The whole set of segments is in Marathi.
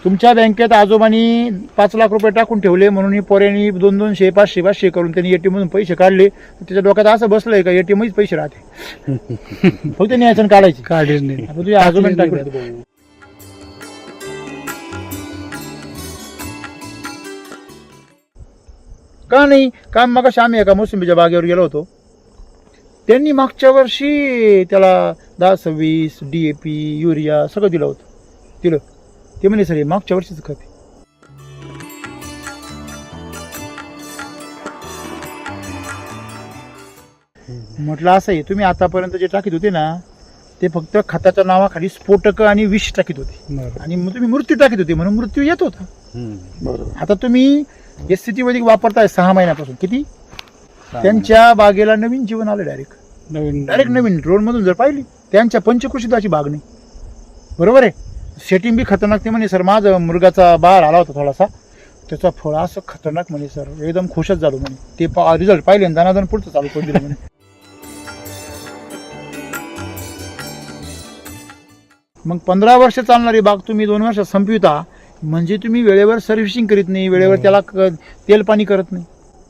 तुमच्या बँकेत आजोबांनी 5 लाख रुपये टाकून ठेवले म्हणून ही पोऱ्यांनी 200, 500, 500 करून त्यांनी ATM मधून पैसे काढले. त्याच्या डोक्यात असं बसलंय का ATM मध्येच पैसे राहते, फक्त न्यायचं आणि काढायचे. काढेच नाही. आता तुझ्या आजोबांनी टाकले का नाही? काय मग आम्ही एका मोसंबीच्या बागेवर गेलो होतो, त्यांनी मागच्या वर्षी त्याला 10-26 DAP युरिया सगळं दिलं होतं. ते म्हणे सर मागच्या वर्षीच खत आहे. म्हटलं असं आहे, तुम्ही आतापर्यंत जे टाकीत होते ना ते फक्त खताच्या नावाखाली स्फोटक आणि विष टाकीत होते आणि मग तुम्ही मृत्यू टाकीत होते म्हणून मृत्यू येत होता. बरोबर. आता तुम्ही SCT वैदिक वापरताय 6 महिन्यापासून. किती? त्यांच्या बागेला नवीन जीवन आलं. डायरेक्ट नवीन ड्रोन मधून जर पाहिली त्यांच्या पंचकृषीताची बाग नाही. बरोबर आहे. सेटिंग बी खतरनाक. ते म्हणे सर माझा मुलगाचा बाळ आला होता थोडासा, त्याचा फळ असं खतरनाक म्हणे सर, एकदम खुशच झालो म्हणे. ते रिझल्ट पाहिले आणि दानादान पुढचं चालू करून दिलं म्हणे. मग 15 वर्ष चालणारी बाग तुम्ही 2 वर्षात संपविता म्हणजे तुम्ही वेळेवर सर्व्हिसिंग करीत नाही, वेळेवर त्याला तेल पाणी करत नाही.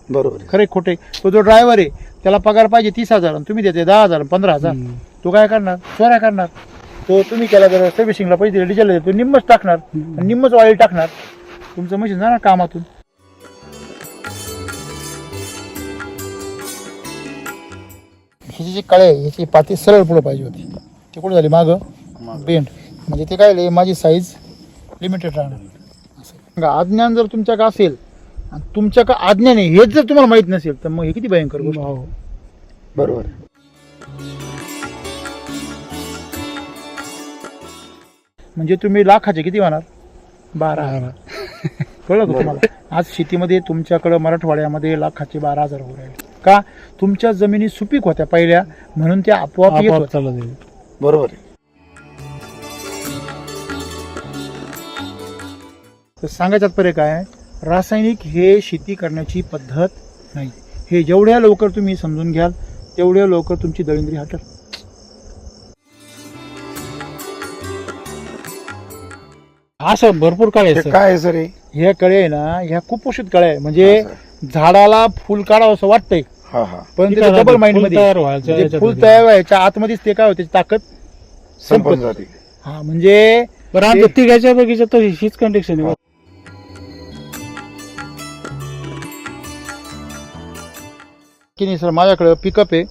बरोबर. खरे खोटे. तो जो ड्रायव्हर आहे त्याला पगार पाहिजे 30,000 आणि तुम्ही देते 10,000, 15,000. तो काय करणार? चोऱ्या करणार. तो तुम्ही केला जर सर्व्हिसिंगला पैसे दिले, डिझेल देतो, निम्मच टाकणार, निम्मच ऑइल टाकणार, तुमचं मशीन जाणार कामातून. ह्याची जी कळे ह्याची पाती सरळ पुढे पाहिजे होती, ते कुठे झाली? मागं बेंड. म्हणजे ते काय माझी साईज लिमिटेड राहणार. अज्ञान जर तुमच्याकडे असेल आणि तुमच्याकडे आज्ञा नाही हेच जर तुम्हाला माहित नसेल तर मग हे किती भयंकर गोष्ट. बरोबर. म्हणजे तुम्ही लाखाचे किती होणार? 12. कळलं का तुम्हाला? आज शेतीमध्ये तुमच्याकडं मराठवाड्यामध्ये लाखाचे 12,000 हो राहिले. का? तुमच्या जमिनी सुपीक होत्या पहिल्या म्हणून त्या आपोआप येत होत्या. बरोबर. तर सांगायचं तात्पर्य काय? रासायनिक हे शेती करण्याची पद्धत नाही. हे जेवढ्या लवकर तुम्ही समजून घ्याल तेवढ्या लवकर तुमची दळिंद्री हटल. असं भरपूर काळे आहेत, काय आहे सर हे? ह्या कळे आहे ना, ह्या कुपोषित कळे आहे. म्हणजे झाडाला फुल काढावं असं वाटतंय हा हा. पण ती त्याचं काय डबल माइंड फुल मध्ये तयार व्हायचं म्हणजे याच्यात फुल होती. तयार व्हायच्या आतमध्येच ते काय होते त्याची ताकद संपून संपत. जाते. हा म्हणजे बरं आमच्या तिघाच्या बगीच्यात तर हीच कंडिशन आहे. की नाही सर माझ्याकडे पिकअप आहे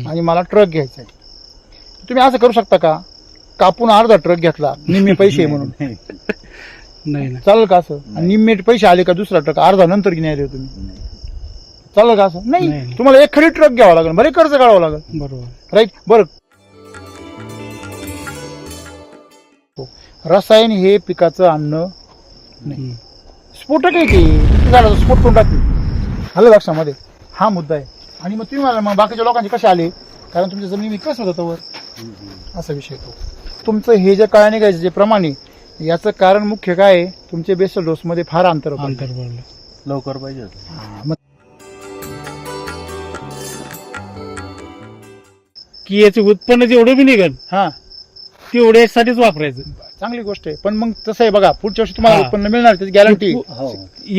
आणि मला ट्रक घ्यायचा आहे. तुम्ही असं करू शकता का? कापून अर्धा ट्रक घेतला निम्मे पैसे आहे म्हणून नाही ना. चालेल का असं? आणि निम्मे पैसे आले का दुसरा ट्रक अर्धा नंतर घेणार तुम्ही? चालेल का असं? नाही. नाही. तुम्हाला एक खरी ट्रक घ्यावा लागेल, बरे कर्ज काढावं लागेल. बरोबर. राईट. बरं, रसायन हे पिकाचं अन्न नाही. स्फोटक आहे ते झालं स्फोट करून टाकते. आलं लक्षामध्ये? हा मुद्दा आहे. आणि मग तुम्ही मला मग बाकीच्या लोकांचे कसे आले? कारण तुमच्या जमिनी विकास होत वर असा विषय तो. तुमचं हे जे काळ्या निघायचं जे प्रमाण आहे याचं कारण मुख्य काय आहे? तुमचे बेसल डोस मध्ये फार अंतर पडलं. लवकर पाहिजे. मग की याचे उत्पन्न जेवढं बी निघेल हा तेवढ्यासाठीच वापरायचं. चांगली गोष्ट आहे. पण मग तसं आहे बघा, पुढच्या वर्षी तुम्हाला हा. उत्पन्न मिळणार त्याची गॅरंटी.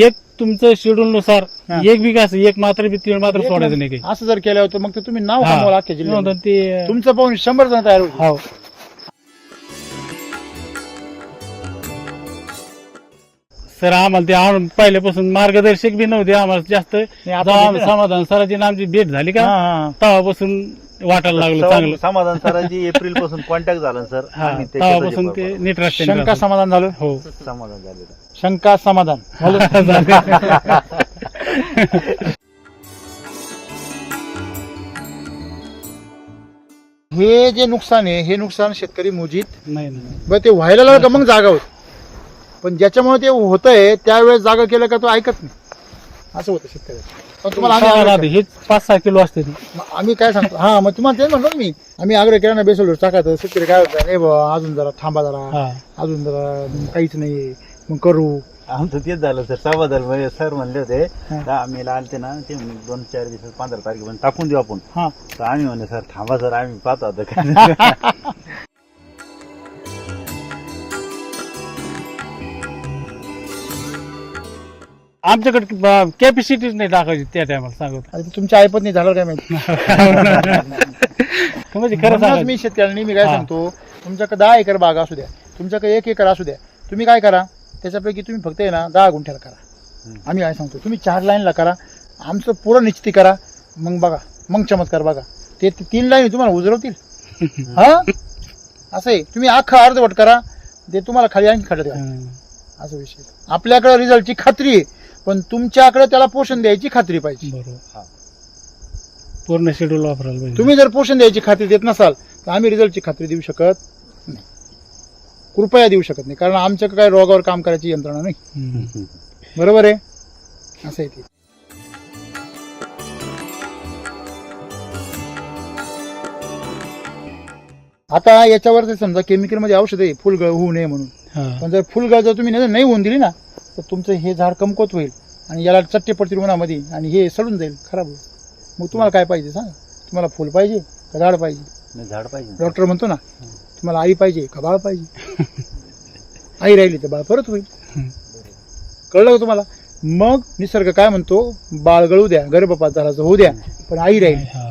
एक तुमचं शेड्यूल नुसार हा. एक बिघा असं एक मात्र बी 3 मात्र सोडायचं नाही काही. असं जर केलं होतं मग ते तुम्ही नाव हा. कमवाल अख्ख्या जिल्ह्यात. म्हणून ते तुमचं पाहून 100 जण तयार होईल. हो. सर आम्हाला ते पहिल्यापासून मार्गदर्शक बी नव्हते आम्हाला जास्त. आता जेव्हा भेटले ना. समाधान सरांची आणि आमची भेट झाली का हा, हा. तेव्हापासून वाटायला लागलं चांगलं. समाधान सरांची एप्रिल पासून कॉन्टॅक्ट झाला सर. हा आम्ही त्याच्यातच तेव्हापासून ते वापरतो. नीट शंका रस्त्याने समाधान झालं. हो. समाधान झालेलं. शंका समाधान हे जे नुकसान आहे हे नुकसान शेतकरी मोजीत नाही नाही. बरं ते व्हायला लागलं का मग जागा होत. पण ज्याच्यामुळे ते होतंय त्यावेळेस जागा केलं का तो ऐकत नाही. असं होतं शेतकरी. पण तुम्हाला आम्ही आग्रह केला. हेच 5-6 किलो असते ती. मग आम्ही काय सांगतो हा मग तुम्हाला तेच म्हणतो ना मी. आम्ही आग्रह केला ना बेसल टाकायचं. शेतकरी काय होतं नाही बाबा अजून जरा थांबा जरा हा. अजून जरा काहीच नाही मग करू. आमचं तेच झालं सर. समाधान म्हणजे सर म्हणले होते हा. तर आम्ही आलते ना ते 2-4 दिवसात 15 तारखेपर्यंत टाकून देऊ आपण. हा तर आम्ही म्हणले सर थांबा सर आम्ही पाहतो आता काय. आमच्याकडे कॅपॅसिटीच नाही टाकायची त्या टायमाला सांगत आता तुमच्या ऐपत नाही झालं काय माहिती. म्हणजे खरं म्हणूनच सांगायचं. मी शेतकऱ्यांनी मी काय हा. सांगतो, तुमच्याकडे 10 एकर बागा असू द्या, तुमच्याकडे 1 एकर असू द्या, तुम्ही काय करा त्याच्यापैकी तुम्ही फक्त आहे ना 10 गुंठ्याला करा. आम्ही काय सांगतो तुम्ही 4 लाईनला करा, आमचं पुरं निश्चिती करा, मग बघा मग चमत्कार बघा. ते 3 लाईन तुम्हाला उजरवतील. हा असं आहे, तुम्ही अख्खा अर्धवट करा, ते तुम्हाला खाली आणखी खड्यात घाला. असं विषय. आपल्याकडे रिझल्टची खात्री आहे, पण तुमच्याकडे त्याला पोषण द्यायची खात्री पाहिजे. बरोबर. पूर्ण शेड्यूल वापरायला पाहिजे. तुम्ही जर पोषण द्यायची खात्री देत नसाल तर आम्ही रिझल्टची खात्री देऊ शकत नाही, कृपया देऊ शकत नाही, कारण आमच्याकडे काय रोगावर काम करायची यंत्रणा नाही. हम्म. बरोबर आहे. असं आहे ते. आता याच्यावर जर समजा केमिकल मध्ये औषध आहे फुलगळ होऊ नये म्हणून, हा. पण जर फुलगळ जर तुम्ही नाही होऊन दिली ना तर तुमचं हे झाड कमकुवत होईल आणि याला चट्टे पडतील उन्हामध्ये आणि हे सडून जाईल, खराब होईल. मग तुम्हाला काय पाहिजे सांगा, तुम्हाला फुल पाहिजे का झाड पाहिजे? नाही, झाड पाहिजे. डॉक्टर म्हणतो ना तुम्हाला आई पाहिजे का बाळ पाहिजे? आई राहिली तर बाळ परत होईल. कळलं का तुम्हाला? मग निसर्ग काय म्हणतो, बाळ गळू द्या, गर्भपात झाला तर होऊ द्या, पण आई राहील. हा.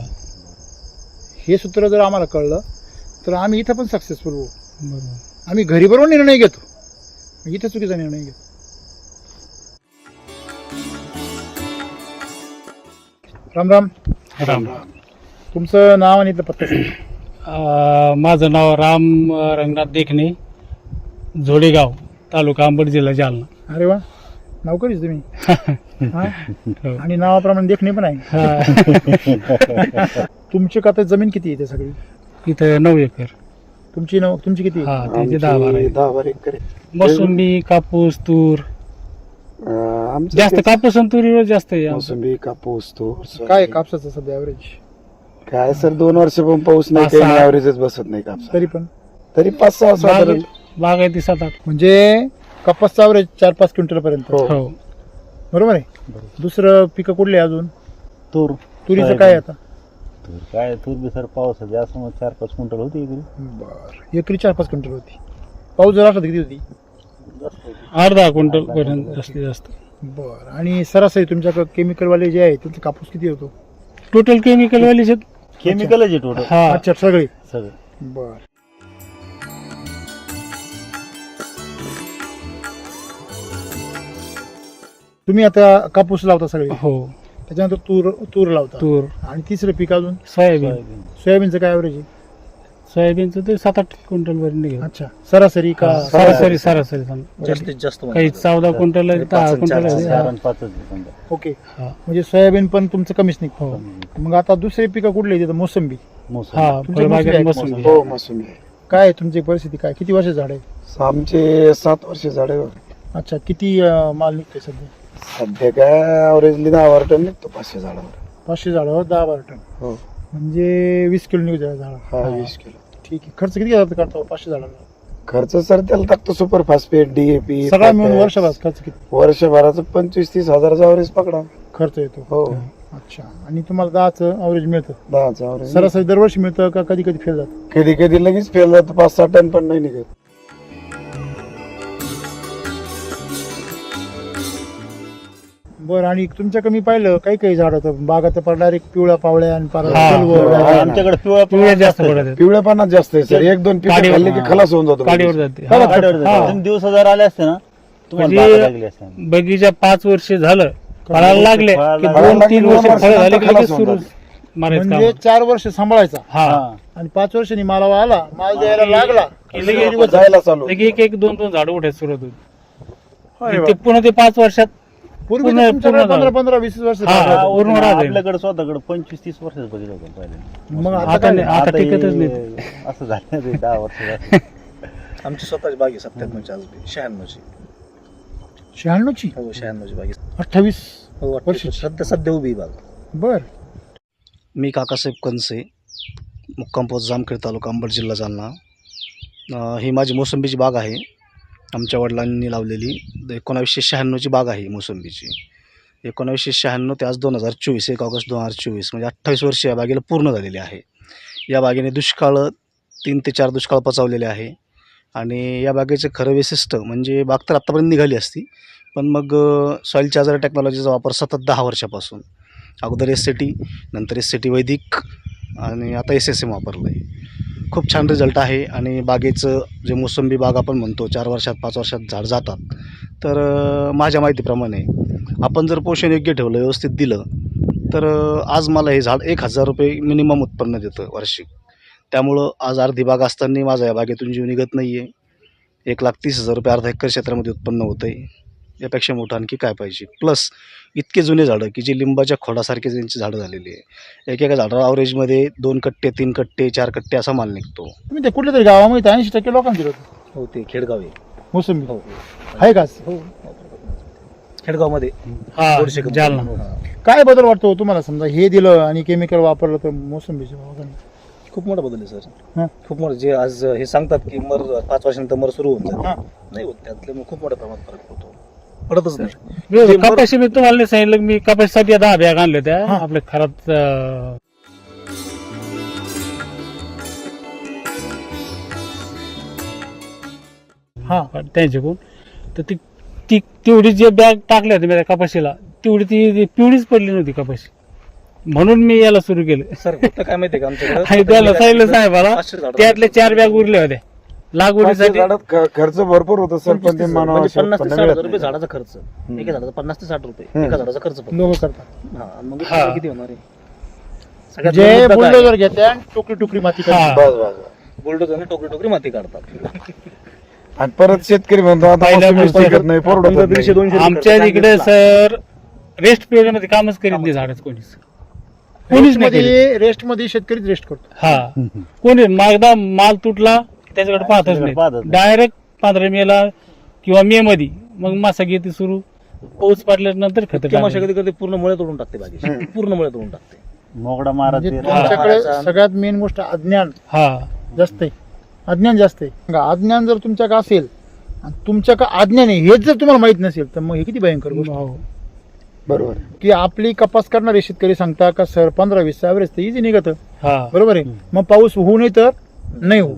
हे सूत्र जर आम्हाला कळलं तर आम्ही इथं पण सक्सेसफुल होऊ. बरोबर. आम्ही घरी बरोबर निर्णय घेतो, इथं चुकीचा निर्णय घेतो. राम राम. राम. तुमचं नाव आणि इथलं पत्ता सांगा. माझं नाव राम रंगनाथ देखणे, झोडेगाव, तालुका अंबड, जिल्हा जालना. अरे वा, नाव करीच तुम्ही. हा? हो. आणि नावाप्रमाणे देखणे पण आहे. हा. तुमची का जमीन किती आहे ते सगळी? इथं 9 एकर. तुमची किती आहे? हा, त्याचे 10-12 आहे. 10-12 एकर आहे. मोसंबी, कापूस, तूर. आमचं जास्त कापूस आणि तुरीवर जास्त आहे आमचं. मोसंबी, कापूस, तूर, काय आहे कापसाचं सध्या ॲव्हरेज? काय सर 2 वर्ष पण पाऊस नाही, 5-6. काही ॲव्हरेजच बसत नाही कापसा. तरी पण तरी 5-6 साधारण. बाग आहे ती 7-8. म्हणजे कपासचा ॲव्हरेज 4-5 क्विंटल पर्यंत. हो. हो. बरोबर आहे. दुसरं पिकं कुठले आहे अजून? तूर. तुरीचं काय आहे आता? तूर काय, तूर बी सर पाऊस जास्त, मग 4-5 क्विंटल होती इकडे. बरं, एकरी 4-5 क्विंटल होती. पाऊस जर असला तर किती होती? 8-10 क्विंटल पर्यंत जास्तीत जास्त. बरं. आणि सरासरी तुमच्याकडे केमिकलवाले जे आहे त्यांचा कापूस किती होतो? टोटल केमिकल वालीच आहेत. केमिकलच आहे टोटल हा. अच्छा, सगळे. सगळं. बर. तुम्ही आता कापूस लावता सगळे, हो. त्याच्यानंतर तूर लावता, तूर, आणि तिसरं पीक अजून सोयाबीन. सोयाबीन. सोयाबीनचं काय ॲव्हरेज आहे? सोयाबीनचं ते 7-8 क्विंटल पर्यंत निघेल. अच्छा, सरासरी का? सरासरी समजा. जास्तीत जास्त काही 14 क्विंटल आहे, 10 क्विंटल आहे. 4 आणि 5 समजा. ओके. हा. म्हणजे सोयाबीन पण तुमचं कमीच निघतो. हो. मग आता दुसरे पिकं कुठले तिथं? मोसंबी. मोसंबी. हा, तुमच्या फळबागेत मोसंबी मोसंबी. हो, मोसंबी. काय आहे तुमची परिस्थिती, काय किती वर्ष झाड आहे? आमचे 7 वर्ष झाडे. अच्छा, किती माल निघतोय सध्या? सध्या काय ॲव्हरेजली 10 टन निघतो 500 झाडावर. 500 झाडावर 10-12 टन, हो. म्हणजे 20 किलो निघू झाड. हा, 20 किलो. ठीक आहे. खर्च किती करतो 500 झाडाला? खर्च सर त्याला टाकतो सुपर फॉस्फेट, DAP सगळा मिळून वर्षभरात खर्च किती वर्षभराचं 25-30 हजाराचा ॲव्हरेज पकडा. खर्च येतो? हो. अच्छा. आणि तुम्हाला 10चं ॲव्हरेज मिळतं? 10चा ॲव्हरेज. सरासरी दरवर्षी मिळतं का कधी कधी फेल जातं? कधी कधी लगेच फेल जातं, 5-6 टन पण नाही निघत. बरं. आणि तुमच्याकडे मी पाहिलं काही काही झाड होतं बागात पर डायरेक्ट पिवळ्या पावळ्या आणि पार हा. कलवं हा. direct. आमच्याकडे पिवळा पिवळ्या जास्त पडत आहेत. पिवळ्या पानात जास्त आहे सर. 1-2 पिकं काडीवर- खाल्ली की खलास होऊन जातो. काडीवर जाते. हा. काड्यावर जाते. हा. तुम्ही दिवस जर आले असते ना, तुम्हाला म्हणजे बागा लागली असते. बगीचा 5 वर्ष झालं, फळायला लागले की फळायला 2-3 वर्ष लागले, फळ झाले की खलास लगेच होऊन सुरू जाते. मारायचं म्हणजे काम. 4 वर्ष सांभाळायचा हा. हा. आणि 5 वर्षांनी मालावा आला, माल द्यायला लागला की लगेच जायला चालू. लगेच 1-2 झाडं उठायला सुरुवात होती. अरे ते पुन्हा ते 5 वर्षात पूर्वी पूर्ण- तुमच्याकडे पूर्ण 15-20 वर्ष हा. झालं. पूर्ण हा, राहते. आपल्याकडे स्वतःकडे 25-30 वर्षाचं बघितलं होतं पहिले. मग आता आता काय? नाही, आता टिकतच नाही. असं झालं ते 10 वर्ष. आमची स्वतःची बाग आहे 97ची, आज 96ची. 96ची? हो, 96ची बाग आहे. 28 हो, वर्षाची. सध्या उभी आहे बाग. बर. मी काकासाहेब कनसे, मुक्काम पोस्ट जामखेड, तालुका अंबड, जिल्हा जालना. ही माझी मोसंबीची बाग आहे. आमच्या वडिलांनी लावलेली 1996ची बाग आहे मोसंबीची. 1996 ते आज 2024, 1 ऑगस्ट 2024, म्हणजे 28 वर्ष या बागेला पूर्ण झालेली आहे. या बागेने 3 ते 4 दुष्काळ पचवलेले आहे. आणि या बागेचं खरं वैशिष्ट्य म्हणजे बाग तर आत्तापर्यंत निघाली असती, पण मग सॉईल चार्जर टेक्नॉलॉजीचा वापर सतत 10 वर्षापासून, अगोदर SCT, नंतर SCT वैदिक आणि आता SSM वापरलं आहे. खूप छान रिझल्ट आहे. आणि बागेचं जे मोसंबी बाग आपण म्हणतो 4 वर्षात 5 वर्षात झाड जातात, तर माझ्या माहितीप्रमाणे आपण जर पोषण योग्य ठेवलं, व्यवस्थित दिलं, तर आज मला हे झाड 1,000 रुपये मिनिमम उत्पन्न देतं वार्षिक. त्यामुळं आज अर्धी बाग असताना माझा या बागेतून जीव निघत नाही आहे. 1,30,000 रुपये अर्धा एकर क्षेत्रामध्ये उत्पन्न होतं आहे. यापेक्षा मोठं आणखी काय पाहिजे. प्लस इतके जुने झाडं की जे लिंबाच्या खोडासारखे त्यांची झाडं झालेली आहे. एकेका झाडावर ॲव्हरेजमध्ये 2 कट्टे, 3 कट्टे, 4 कट्टे असा माल निघतो. तुम्ही ते कुठल्या तरी गावामध्ये 80% लोकांना दिलं होतं हो ते खेडगाव आहे. मोसंबी हो आहे का? हो खेडगावमध्ये हा, 150 जालना. काय बदल वाटतो तुम्हाला, समजा हे दिलं आणि केमिकल वापरलं तर मोसंबीच्या भावाने? खूप मोठा बदल आहे हां. सर. खूप मोठं जे आज हे सांगतात की मर 5 वर्षानंतर मर सुरू होऊन जाईल, हां. नाही होत. त्यातले खूप मोठ्या प्रमाणात फरक पडतो, पडतच नाही. कपाशी मी तुम्हाला नाही सांगितलं, मी कपाशीसाठी 10 बॅग आणल्या त्या हा. आपल्या खरात. हा त्यांच्याकडून तर ती ती तेवढी जे बॅग टाकल्या होत्या त्या कपाशीला, तेवढी ती पिवळीच पडली नव्हती कपाशी. म्हणून मी याला सुरू केलं. सर फक्त काय माहितीये का आणि त्याला सांगितलं साहेबाला, 500 झाडं त्यातले 4 बॅग उरल्या होत्या लागवडीसाठी. खर्च भरपूर होतो सर, पण ते मानव म्हणजे 50 ते 60 हजार रुपये नाही. झाडाचा खर्च, एका झाडाचा 50 ते 60 रुपये एका झाडाचा खर्च पडतो. लोक करतात. हा, मग हा. किती होणार आहे? सगळ्यात जे मोठं काय? बुलडोजर घेते टोकरी टोकरी माती हा. करतात. बस बस बस. बुलडोझरने टोकरी टोकरी माती काढतात. आणि परत शेतकरी म्हणतो आता पहिल्या मोसंबी गोष्टी- पिकत नाही, परवडत समजा नाही. 150-200 आमच्या तिकडे सर रेस्ट पिरियड मध्ये कामच करीत नाही झाडच कोणीच. कोणीच नाही करीत. रेस्ट मध्ये शेतकरीच रेस्ट करतो. हा, कोणी एकदा माल तुटला त्याच्याकडे पाहतच नाही. पाहतच नाही. डायरेक्ट 15 मेला किंवा मे मध्ये मग मासा घेते सुरू. पाऊस पडल्यानंतर खत किंवा कधी कधी पूर्ण मुळे तोडून टाकते बागेची, पूर्ण मुळे तोडून टाकते. मोगडा मारा म्हणजे ते तुमच्याकडे सगळ्यात मेन गोष्ट अज्ञान हा, जास्त आहे. अज्ञान जास्त आहे. बघा, अज्ञान जर तुमच्याकडे असेल आणि तुमच्याकडे अज्ञान आहे हेच जर तुम्हाला माहित नसेल तर मग हे किती भयंकर गोष्ट आहे. हो. बरोबर. की आपली कपास करणारे शेतकरी सांगता का सर 15-20 ॲव्हरेज तर इझी निघत, हा, बरोबर आहे. मग पाऊस होऊ नये तर नाही होऊ.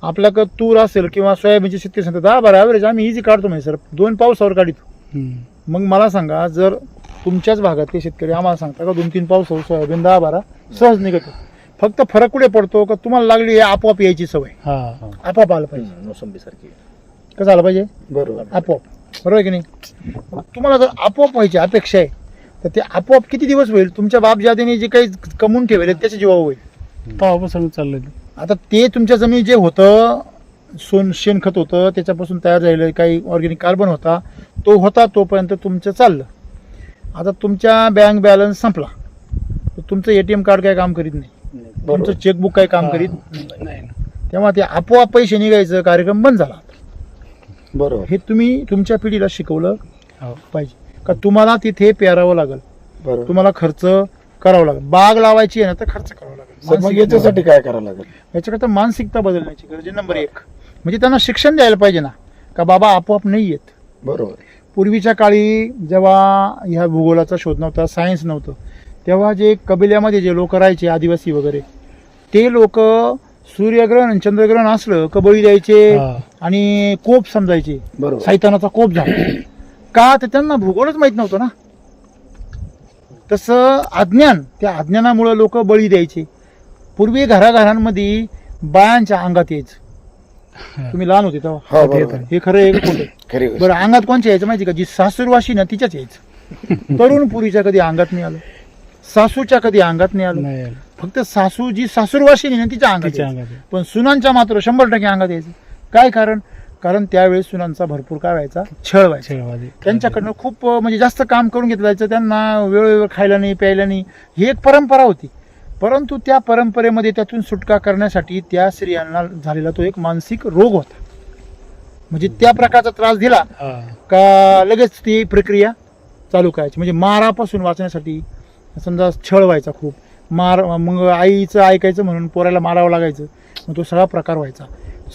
आपल्याकडे तूर असेल किंवा सोयाबीनचे शेतकरी सांगतात 10-12 ॲव्हरेज आम्ही इझी काढतो म्हणजे सर 2 पावसावर काढतो. हम्म. मग मला सांगा, जर तुमच्याच भागातले शेतकरी आम्हाला सांगता का 2-3 पावसावर सोयाबीन 10-12 सहज निघतो. फक्त फरक कुठे पडतो का तुम्हाला लागली आहे आपोआप यायची सवय, हा, आपोआप आलं पाहिजे. मोसंबी सारखी कसं आलं पाहिजे? बरोबर. आपोआप, बरोबर आहे की नाही? तुम्हाला जर आपोआप व्हायची अपेक्षा आहे तर ते आपोआप किती दिवस होईल? तुमच्या बापजादेने जे काही कमवून ठेवले त्याच्या जीवावर होईल. तेव्हापासून चाललंय ते. आता ते तुमच्या जमिनीत जे होतं शेणखत होतं त्याच्यापासून तयार झालेलं काही ऑर्गॅनिक कार्बन होता, तो होता तोपर्यंत तुमचं चाललं. आता तुमच्या बँक बॅलन्स संपला तर तुमचं ATM कार्ड काय काम करीत नाही, तुमचं चेकबुक काय काम करीत नाही. तेव्हा ते आपोआप पैसे निघायचं कार्यक्रम बंद झाला. बरोबर. हे तुम्ही तुमच्या पिढीला शिकवलं हो. पाहिजे का तुम्हाला तिथे पेरावं लागेल, बरोबर. तुम्हाला खर्च करावा लागेल. बाग लावायची आहे ना तर खर्च करावा लागेल. सर मग याच्यासाठी काय करावं लागेल? याच्याकरता मानसिकता बदलण्याची गरज आहे नंबर 1. म्हणजे त्यांना शिक्षण द्यायला पाहिजे ना का बाबा आपोआप नाही येत. बरोबर. पूर्वीच्या काळी जेव्हा ह्या भूगोलाचा शोध नव्हता, सायन्स नव्हतं, तेव्हा जे कबिल्यामध्ये जे लोक राहायचे आदिवासी वगैरे, ते लोक सूर्यग्रहण आणि चंद्रग्रहण असलं का बळी द्यायचे हा. आणि कोप समजायचे, बरोबर. सैतानाचा कोप झाला. का तर त्यांना भूगोलच माहित नव्हतं ना. तसं अज्ञान, त्या अज्ञानामुळे लोक बळी द्यायचे. पूर्वी घराघरांमध्ये बायांच्या अंगात यायचं. तुम्ही लहान होते तेव्हा, हा, बरोबर. हे खरं आहे का खोटं? खरी गोष्ट. बरं, अंगात कोणच्या यायचं माहिती का? जी सासूरवाशी ना तिच्याच यायचं. तरुण पुरीच्या कधी अंगात नाही आलं, सासूच्या कधी अंगात नाही आलं. नाही, फक्त सासू जी सासूरवाशी ना तिच्या अंगात तिच्या यायचं. अंगात. पण सुनांच्या मात्र 100% अंगात यायचं. काय कारण? कारण त्यावेळेस सुनांचा भरपूर काय व्हायचा? छळ व्हायचा. छळवादी. त्यांच्याकडनं खूप म्हणजे जास्त काम करून घेतलं जायचं. त्यांना वेळोवेळ खायला नाही, प्यायला नाही, ही एक परंपरा होती. परंतु त्या परंपरेमध्ये त्यातून सुटका करण्यासाठी त्या स्त्रियांना झालेला तो एक मानसिक रोग होता. म्हणजे त्या प्रकारचा त्रास दिला हा. का लगेच ती प्रक्रिया चालू करायची. म्हणजे मारापासून वाचण्यासाठी समजा छळ व्हायचा खूप, मार, मग आईचं ऐकायचं म्हणून पोराला मारावं लागायचं, मग तो सगळा प्रकार व्हायचा.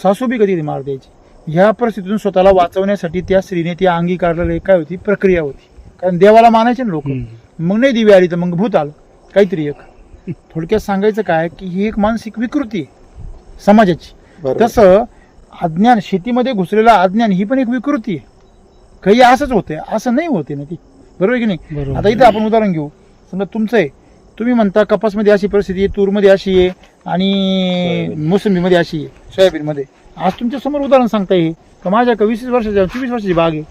सासू बी कधी मार द्यायची. ह्या परिस्थितीतून स्वतःला वाचवण्यासाठी त्या स्त्रीने ती अंगी काढलेली काय होती? प्रक्रिया होती. कारण देवाला मानायचे ना लोक. मग नाही दिवी आली तर मग भूत आलं काहीतरी एक. थोडक्यात सांगायचं काय की ही एक मानसिक विकृती आहे समाजाची. बरोबर. तसं अज्ञान, शेतीमध्ये घुसलेलं अज्ञान ही पण एक विकृती आहे. काही असंच होते, असं नाही होते ना ती, बरोबर की नाही. बरोबर. आता इथं आपण उदाहरण घेऊ, समजा तुमचं आहे, तुम्ही म्हणता कपासमध्ये अशी परिस्थिती आहे, तूरमध्ये अशी आहे आणि मोसंबीमध्ये अशी आहे, सोयाबीनमध्ये. आज तुमच्या समोर उदाहरण सांगता येईल का माझ्या 20 वर्षाची 24 वर्षाची बाग आहे,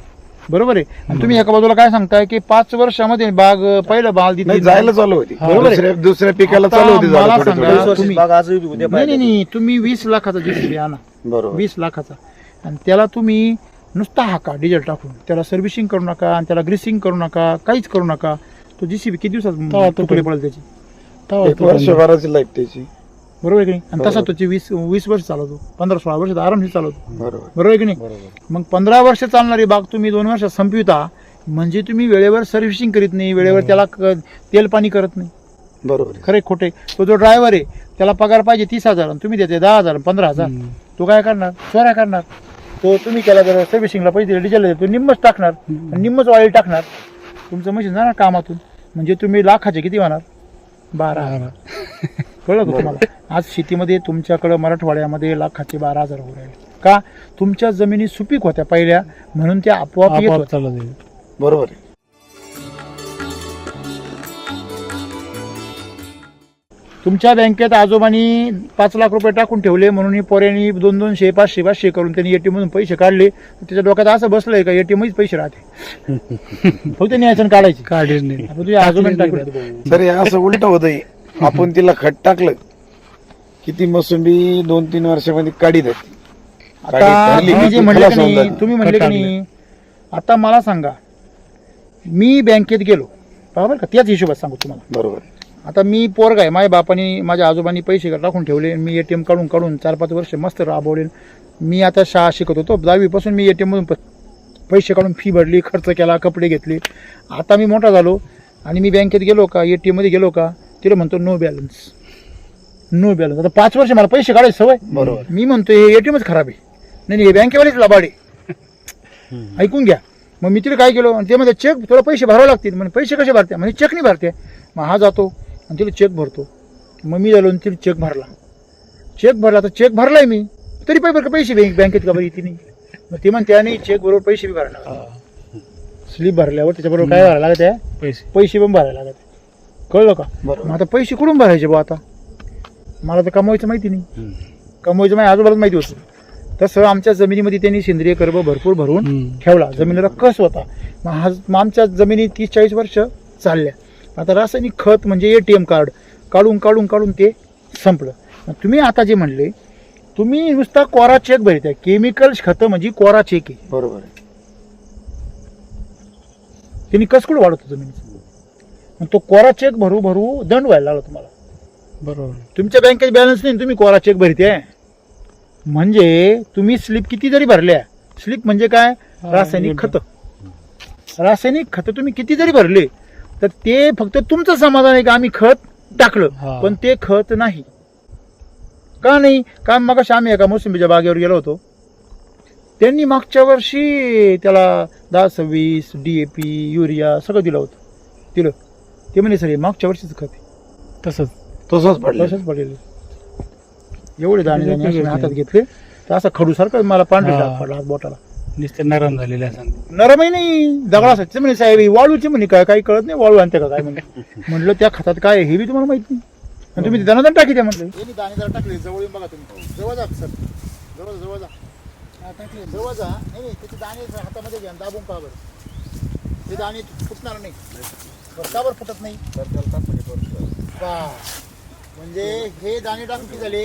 बरोबर आहे. आणि तुम्ही एका बाजूला काय सांगताय की 5 वर्षामध्ये बाग पहिलं माल नाही दिली, जायला चालू होती, बरोबर आहे. दुसऱ्या पिकाला आता चालू होती मला झाडं थोडी सांगा, थोडी. 20 वर्षाची तुम्ही- बाग आजही उद्या नाही पाहिजे. नाही, तुम्ही 20 लाखाचा JCB आणा, बरोबर 20 लाखाचा, आणि त्याला तुम्ही नुसता हाका डिझेल टाकून, त्याला सर्व्हिसिंग करू नका आणि त्याला ग्रीसिंग करू नका, काहीच करू नका, तो JCB किती तेव्हा दिवसात तो तुकडे पडेल त्याची, तेव्हा एक तो वर्षभराची लाईफ त्याची. बरोबर आहे की नाही. आणि तसा बरोबर. तो 20 वर्ष चालवतो, 15-16 वर्ष आरामशीर चालवतो, बरोबर बरोबर आहे की नाही. मग 15 वर्ष चालणारी बाग तुम्ही 2 वर्षात संपविता, म्हणजे तुम्ही वेळेवर सर्व्हिसिंग करीत नाही, वेळेवर त्याला तेल पाणी करत नाही. बरोबर खरे खोटे. तो जो ड्रायव्हर आहे त्याला पगार पाहिजे 30,000 आणि तुम्ही देते 10,000 15,000, तो काय करणार, चोऱ्या करणार. तो तुम्ही केला जर सर्व्हिसिंगला पैसे दिले, डिझेल देतो, निम्मच टाकणार आणि निम्मच ऑइल टाकणार, तुमचं मशीन जाणार कामातून. म्हणजे तुम्ही लाखाचे किती होणार, 12. कळलं का तुम्हाला. आज शेतीमध्ये तुमच्याकडं मराठवाड्यामध्ये लाखाचे 12,000 होऊ राहिले का, तुमच्या जमिनी सुपीक होत्या पहिल्या म्हणून त्या आपोआप येत आपोआप होत्या. चालत आहे. बरोबर आहे. तुमच्या बँकेत आजोबांनी 5 लाख रुपये टाकून ठेवले म्हणून पोऱ्यांनी 200, 500, 500 करून त्यांनी ATM मधून पैसे काढले. त्याच्या डोक्यात असं बसलंय का ATM मध्येच पैसे राहते, फक्त न्यायचं काढायचे. काढीच नाही. आपण तुझ्या आजोबांनी टाकले. सर हे असं उलट होतंय, आपण तिला खत टाकलं किती मोसंबी 2-3 वर्षामध्ये काढी जाते. आता धरली तुम्ही की जे म्हणले की खलास होऊन नाही, जाते. तुम्ही म्हणले की नाही, आता मला सांगा, मी बँकेत गेलो बरोबर का, त्याच हिशोबात सांगू तुम्हाला. बरोबर आता मी पोरगा आहे, माझ्या बापानी माझ्या आजोबांनी पैसे टाकून ठेवले, मी ATM काढून 4-5 वर्ष मस्त राबवले. मी आता शाळा शिकत होतो 10वी पासून, मी ATM मधून पैसे काढून फी भरली, खर्च केला, कपडे घेतले. आता मी मोठा झालो आणि मी बँकेत गेलो का, ATM मध्ये गेलो का, तिला म्हणतो नो बॅलन्स, नो बॅलन्स. आता 5 वर्ष मला पैसे काढायची सवय, बरोबर. मी म्हणतो हे ATMच खराब आहे, नाही हे बँकेवालीच लबाड आहे, ऐकून घ्या. मग मी तिला काय केलं, आणि ते म्हणजे चेक तुला पैसे भरावे लागतील, म्हणजे पैसे कसे भरते, म्हणजे चेक नाही भरते. मग हा जातो आणि तिला चेक भरतो. मग मी झालो आणि तिला चेक भरला, तर चेक भरलाय मी, तरी पैसे बँकेत का बरं येते नाही. मग ते म्हणते नाही चेक बरोबर पैसे बी भरायला लागतात, स्लिप भरल्यावर त्याच्याबरोबर काय भरायला लागत आहे, पैसे पण भरायला लागत आहे. कळलं का. बरोबर. मग आता पैसे कुठून भरायचे बा, आता मला तर कमवायचं माहिती नाही, कमवायचं माझ्या आजोबालाच माहिती होतं. तसं आमच्या जमिनीमध्ये त्यांनी सेंद्रिय कर्ब भरपूर भरून ठेवला, जमिनीला कस होता. मग आमच्या जमिनी 30-40 वर्ष चालल्या. आता रासायनिक खत म्हणजे ATM कार्ड काढून ते संपलं. मग तुम्ही आता जे म्हणले, तुम्ही नुसता कोरा चेक भरताय, केमिकल खतं म्हणजे कोरा चेक आहे. बरोबर आहे. त्यांनी कस कुठं वाढवतो जमिनीचं. मग तो कोरा चेक भरू दंड व्हायला लागला तुम्हाला. बरोबर. तुमच्या बँकेत बॅलन्स नाही, तुम्ही कोरा चेक भरते, म्हणजे तुम्ही स्लिप किती जरी भरल्या, स्लिप म्हणजे काय, रासायनिक खत तुम्ही किती जरी भरले, तर ते फक्त तुमचं समाधान आहे का आम्ही खत टाकलं, पण ते खत नाही. का नाही, का मग आम्ही एका मोसंबीच्या बागेवर गेलो होतो, त्यांनी मागच्या वर्षी त्याला 10-26 DAP युरिया सगळं दिलं होतं. ते म्हणे सर हे मागच्या वर्षीच खत आहे. तसंच पडलं. तसंच पडलेलं. एवढे दाणे असे मी हातात घेतले, तर असा खडूसारखं मला पांढरे डाग पडला हात बोटाला. नुसते नरम झालेले असं. नरमही नाही, दगडासारखे. म्हणे साहेब ही वाळूची म्हणे, काय काही कळत नाही, वाळू आणते का काय म्हणे. म्हटलं त्या खतात काय आहे हे बी तुम्हाला माहित नाही, आणि तुम्ही दाणेदार टाकी द्या म्हटलं. दाणेदार टाकले, जवळ येऊन बघा तुम्ही, जवळ जा सर, जवळ जा, टाकले जवळ जा. नाही त्याचे दाणे हातामध्ये घ्या, दाबून पहा बरं, ते दाणे फुटणार नाही. का बरं फुटत नाही, म्हणजे हे दाणे टाकून किती झाले,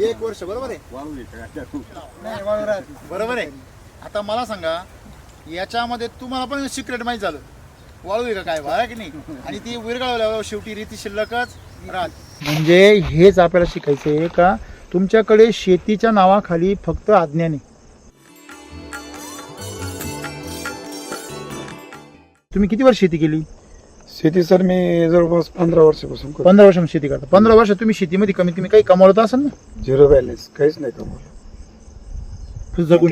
1 वर्ष, बरोबर आहे. नाही वाळू राहत, बरोबर आहे. आता मला सांगा, याच्यामध्ये तुम्हाला पण सिक्रेट माहिती झालं, वाळू आहे का काय, वाळा की नाही, आणि ती विरघळवल्यावर शेवटी रीती शिल्लकच राहत. म्हणजे हेच आपल्याला शिकायचं आहे का, तुमच्याकडे शेतीच्या नावाखाली फक्त अज्ञान आहे. तुम्ही किती वर्ष शेती केली. शेती सर मी जवळपास 15 वर्षापासून करतो. 15 वर्ष शेती करता. 15 वर्ष तुम्ही शेतीमध्ये कमीत कमी काही कमावत असाल ना. 0 बॅलन्स, काहीच नाही कमवलं. जगून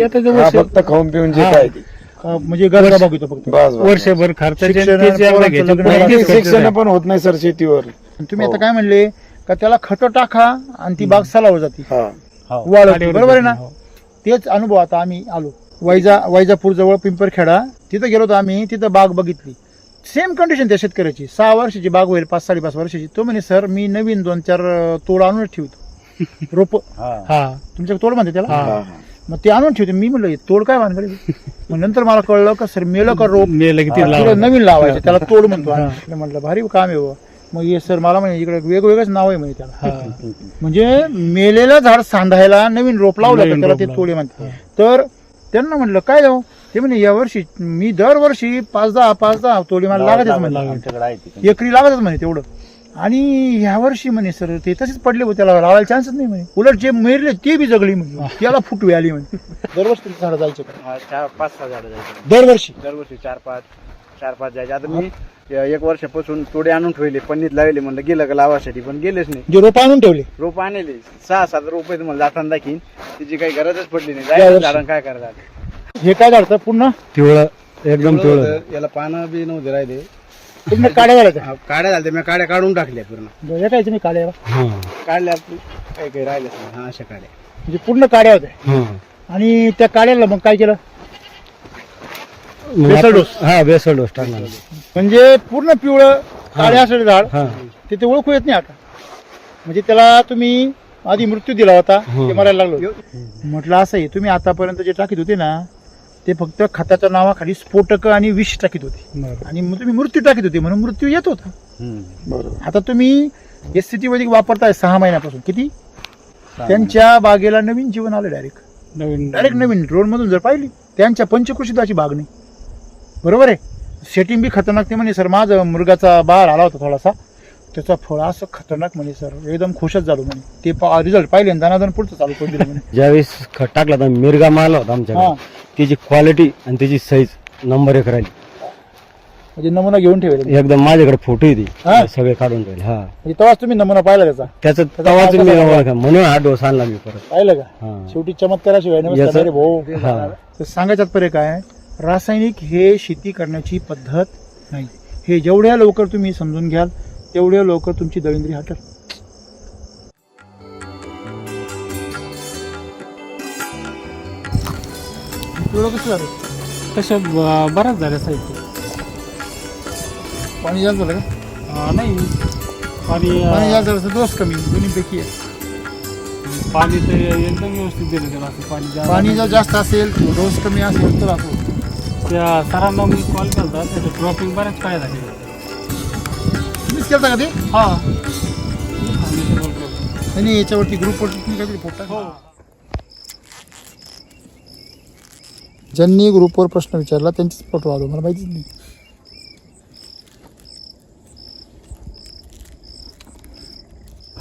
फक्त खाऊन पिऊन जे काय ते म्हणजे गरजा बघतो फक्त. बस वर्षभर खर्चाचे शिक्षण पण होत नाही सर शेतीवर. तुम्ही आता काय म्हणले का त्याला खत टाका आणि ती बाग सलावर जाते, हा वाळवते, बरोबर आहे ना. तेच अनुभव आता आम्ही आलो. वैजापूर जवळ पिंपरखेडा, तिथं गेलो होतो आम्ही. तिथं बाग बघितली, सेम कंडिशन त्या शेतकऱ्याची. 6 वर्षाची बाग होईल, 5-5.5 वर्षाची. तो म्हणे सर मी नवीन 2-4 तोड आणून ठेवतो, रोप हा तुमच्या तोड म्हणते त्याला. हा. मग ते आणून ठेवते. मी म्हणलं तोड काय मानकडे. मग नंतर मला कळलं का सर मेलं का रोप मेलं की ते तिकडे लावायचं. नवीन लावायचं, त्याला तोड म्हणतो. म्हटलं भारी काम आहे बुवा. मग हे सर मला म्हणे इकडे वेगवेगळंच नाव आहे म्हणे त्याला. हा. म्हणजे मेलेलं झाड सांधायला नवीन रोप लावलं तर नवीन त्याला रोप ते लावलं. तोडे म्हणते. तर त्यांना म्हटलं काय जाऊ, ते म्हणे यावर्षी मी दरवर्षी 5-10 तोडे मला लागतच म्हणे, आमच्याकडे आहे ती. एकरी लागतच म्हणे तेवढं. आणि ह्या वर्षी म्हणे सर ते तसेच पडले होते, त्याला लावायला चान्सच नाही म्हणे. उलट जे मेरले ते बी जगली म्हणे, त्याला फुटवे आली म्हणे. दरवर्षी झाडं जायचे का? 4-5 झाडं जायचे दरवर्षी दरवर्षी 4-5 जायचे. आता मी 1 वर्षापासून तोडे आणून ठेवले, पन्नीत लावले, म्हणलं गेलं का लावासाठी, पण गेलेच नाही. जे रोप आणून ठेवले रोप आणले 6-7 रोप तुम्हाला जाताना दाखीन, त्याची काही गरजच पडली नाही. या जायचं वर्षी. झाडांना काय करायला. हे काय झालं पूर्ण पिवळं एकदम पिवळं. याला पानं बी नव्हते राहिले, पूर्ण काड्या झाल्या त्या. काड्या झाल्या, मी काड्या काढून टाकल्या पूर्ण. हे काय तुम्ही काड्या हा. काढल्या काही काही राहिल्या नाही. हा, अशा काड्या. म्हणजे पूर्ण काड्या होत्या. हा. आणि त्या काड्याला मग काय केलं, मग बेसल आपण- डोस. हा बेसल डोस टाकणार. म्हणजे पूर्ण पिवळं काड्या असलेलं झाड हा. ते ओळखू येत नाही आता. म्हणजे त्याला तुम्ही आधी मृत्यू दिला होता, ते मरायला लागलो. म्हटलं असं आहे, तुम्ही आतापर्यंत जे टाकीत होते ना ते फक्त खताच्या नावाखाली स्फोटक आणि विष टाकीत होते, बरं. आणि मग तुम्ही मृत्यू टाकीत होते म्हणून मृत्यू येत होता. बरोबर. आता तुम्ही SCT वैदिक वापरताय 6 महिन्यापासून. किती त्यांच्या बागेला नवीन जीवन आलं. डायरेक्ट नवीन ड्रोन मधून जर पाहिली, त्यांच्या पंचकृषीताची बाग नाही. बरोबर आहे. सेटिंग बी खतरनाक. ते म्हणे सर माझं मृगाचा बहार आला होता थोडासा, त्याचा फळ असं खतरनाक म्हणे सर, एकदम खुशच झालो म्हणे. ते रिझल्ट पाहिले आणि दानादान पुढचं चालू करून दिलं म्हणे. ज्यावेळेस खत टाकला तर मिरगा मारला होता हा. आमच्याकडे, त्याची क्वालिटी आणि त्याची साईज नंबर 1 राहिली. म्हणजे नमुना घेऊन ठेवले एकदम माझ्याकडे फोटो हा. येते सगळे काढून राहिले. हा, म्हणजे तेव्हाच तुम्ही नमुना पाहिला त्याचा, त्याचं त्याचा तवाच नाव मी कसा ओळखला. म्हणून हा डोस आणला मी परत. पाहिलं का. हा. शेवटी चमत्काराशिवाय नमस्कार याचं- रे भाऊ. हा. तर सांगायचं तात्पर्य काय, रासायनिक हे शेती करण्याची पद्धत नाही. हे जेवढ्या लवकर तुम्ही समजून घ्याल तेवढ्या लवकर तुमची दळिंद्री हटल. पिवळं कसं झालं, तशा बऱ्याच झाल्या साहित्य. पाणी जास्त झालं का. नाही पाणी पाणी जास्त झालं तर डोस कमी, दोन्हीपैकी आहे. पाणी तर एकदम व्यवस्थित दिलं गेलं असं. पाणी पाणी जर जास्त असेल, डोस कमी असेल तर असं. त्या सरांना मी कॉल केला, त्याचं ड्रॉपिंग बऱ्याच काय झाले. तुम्हीच केलता का ते. हा. आणि याच्यावरती ग्रुपवर तुम्ही काहीतरी फोटो ज्यांनी ग्रुपवर प्रश्न विचारला त्यांचीच फोटो आलो, मला माहितीच नाही.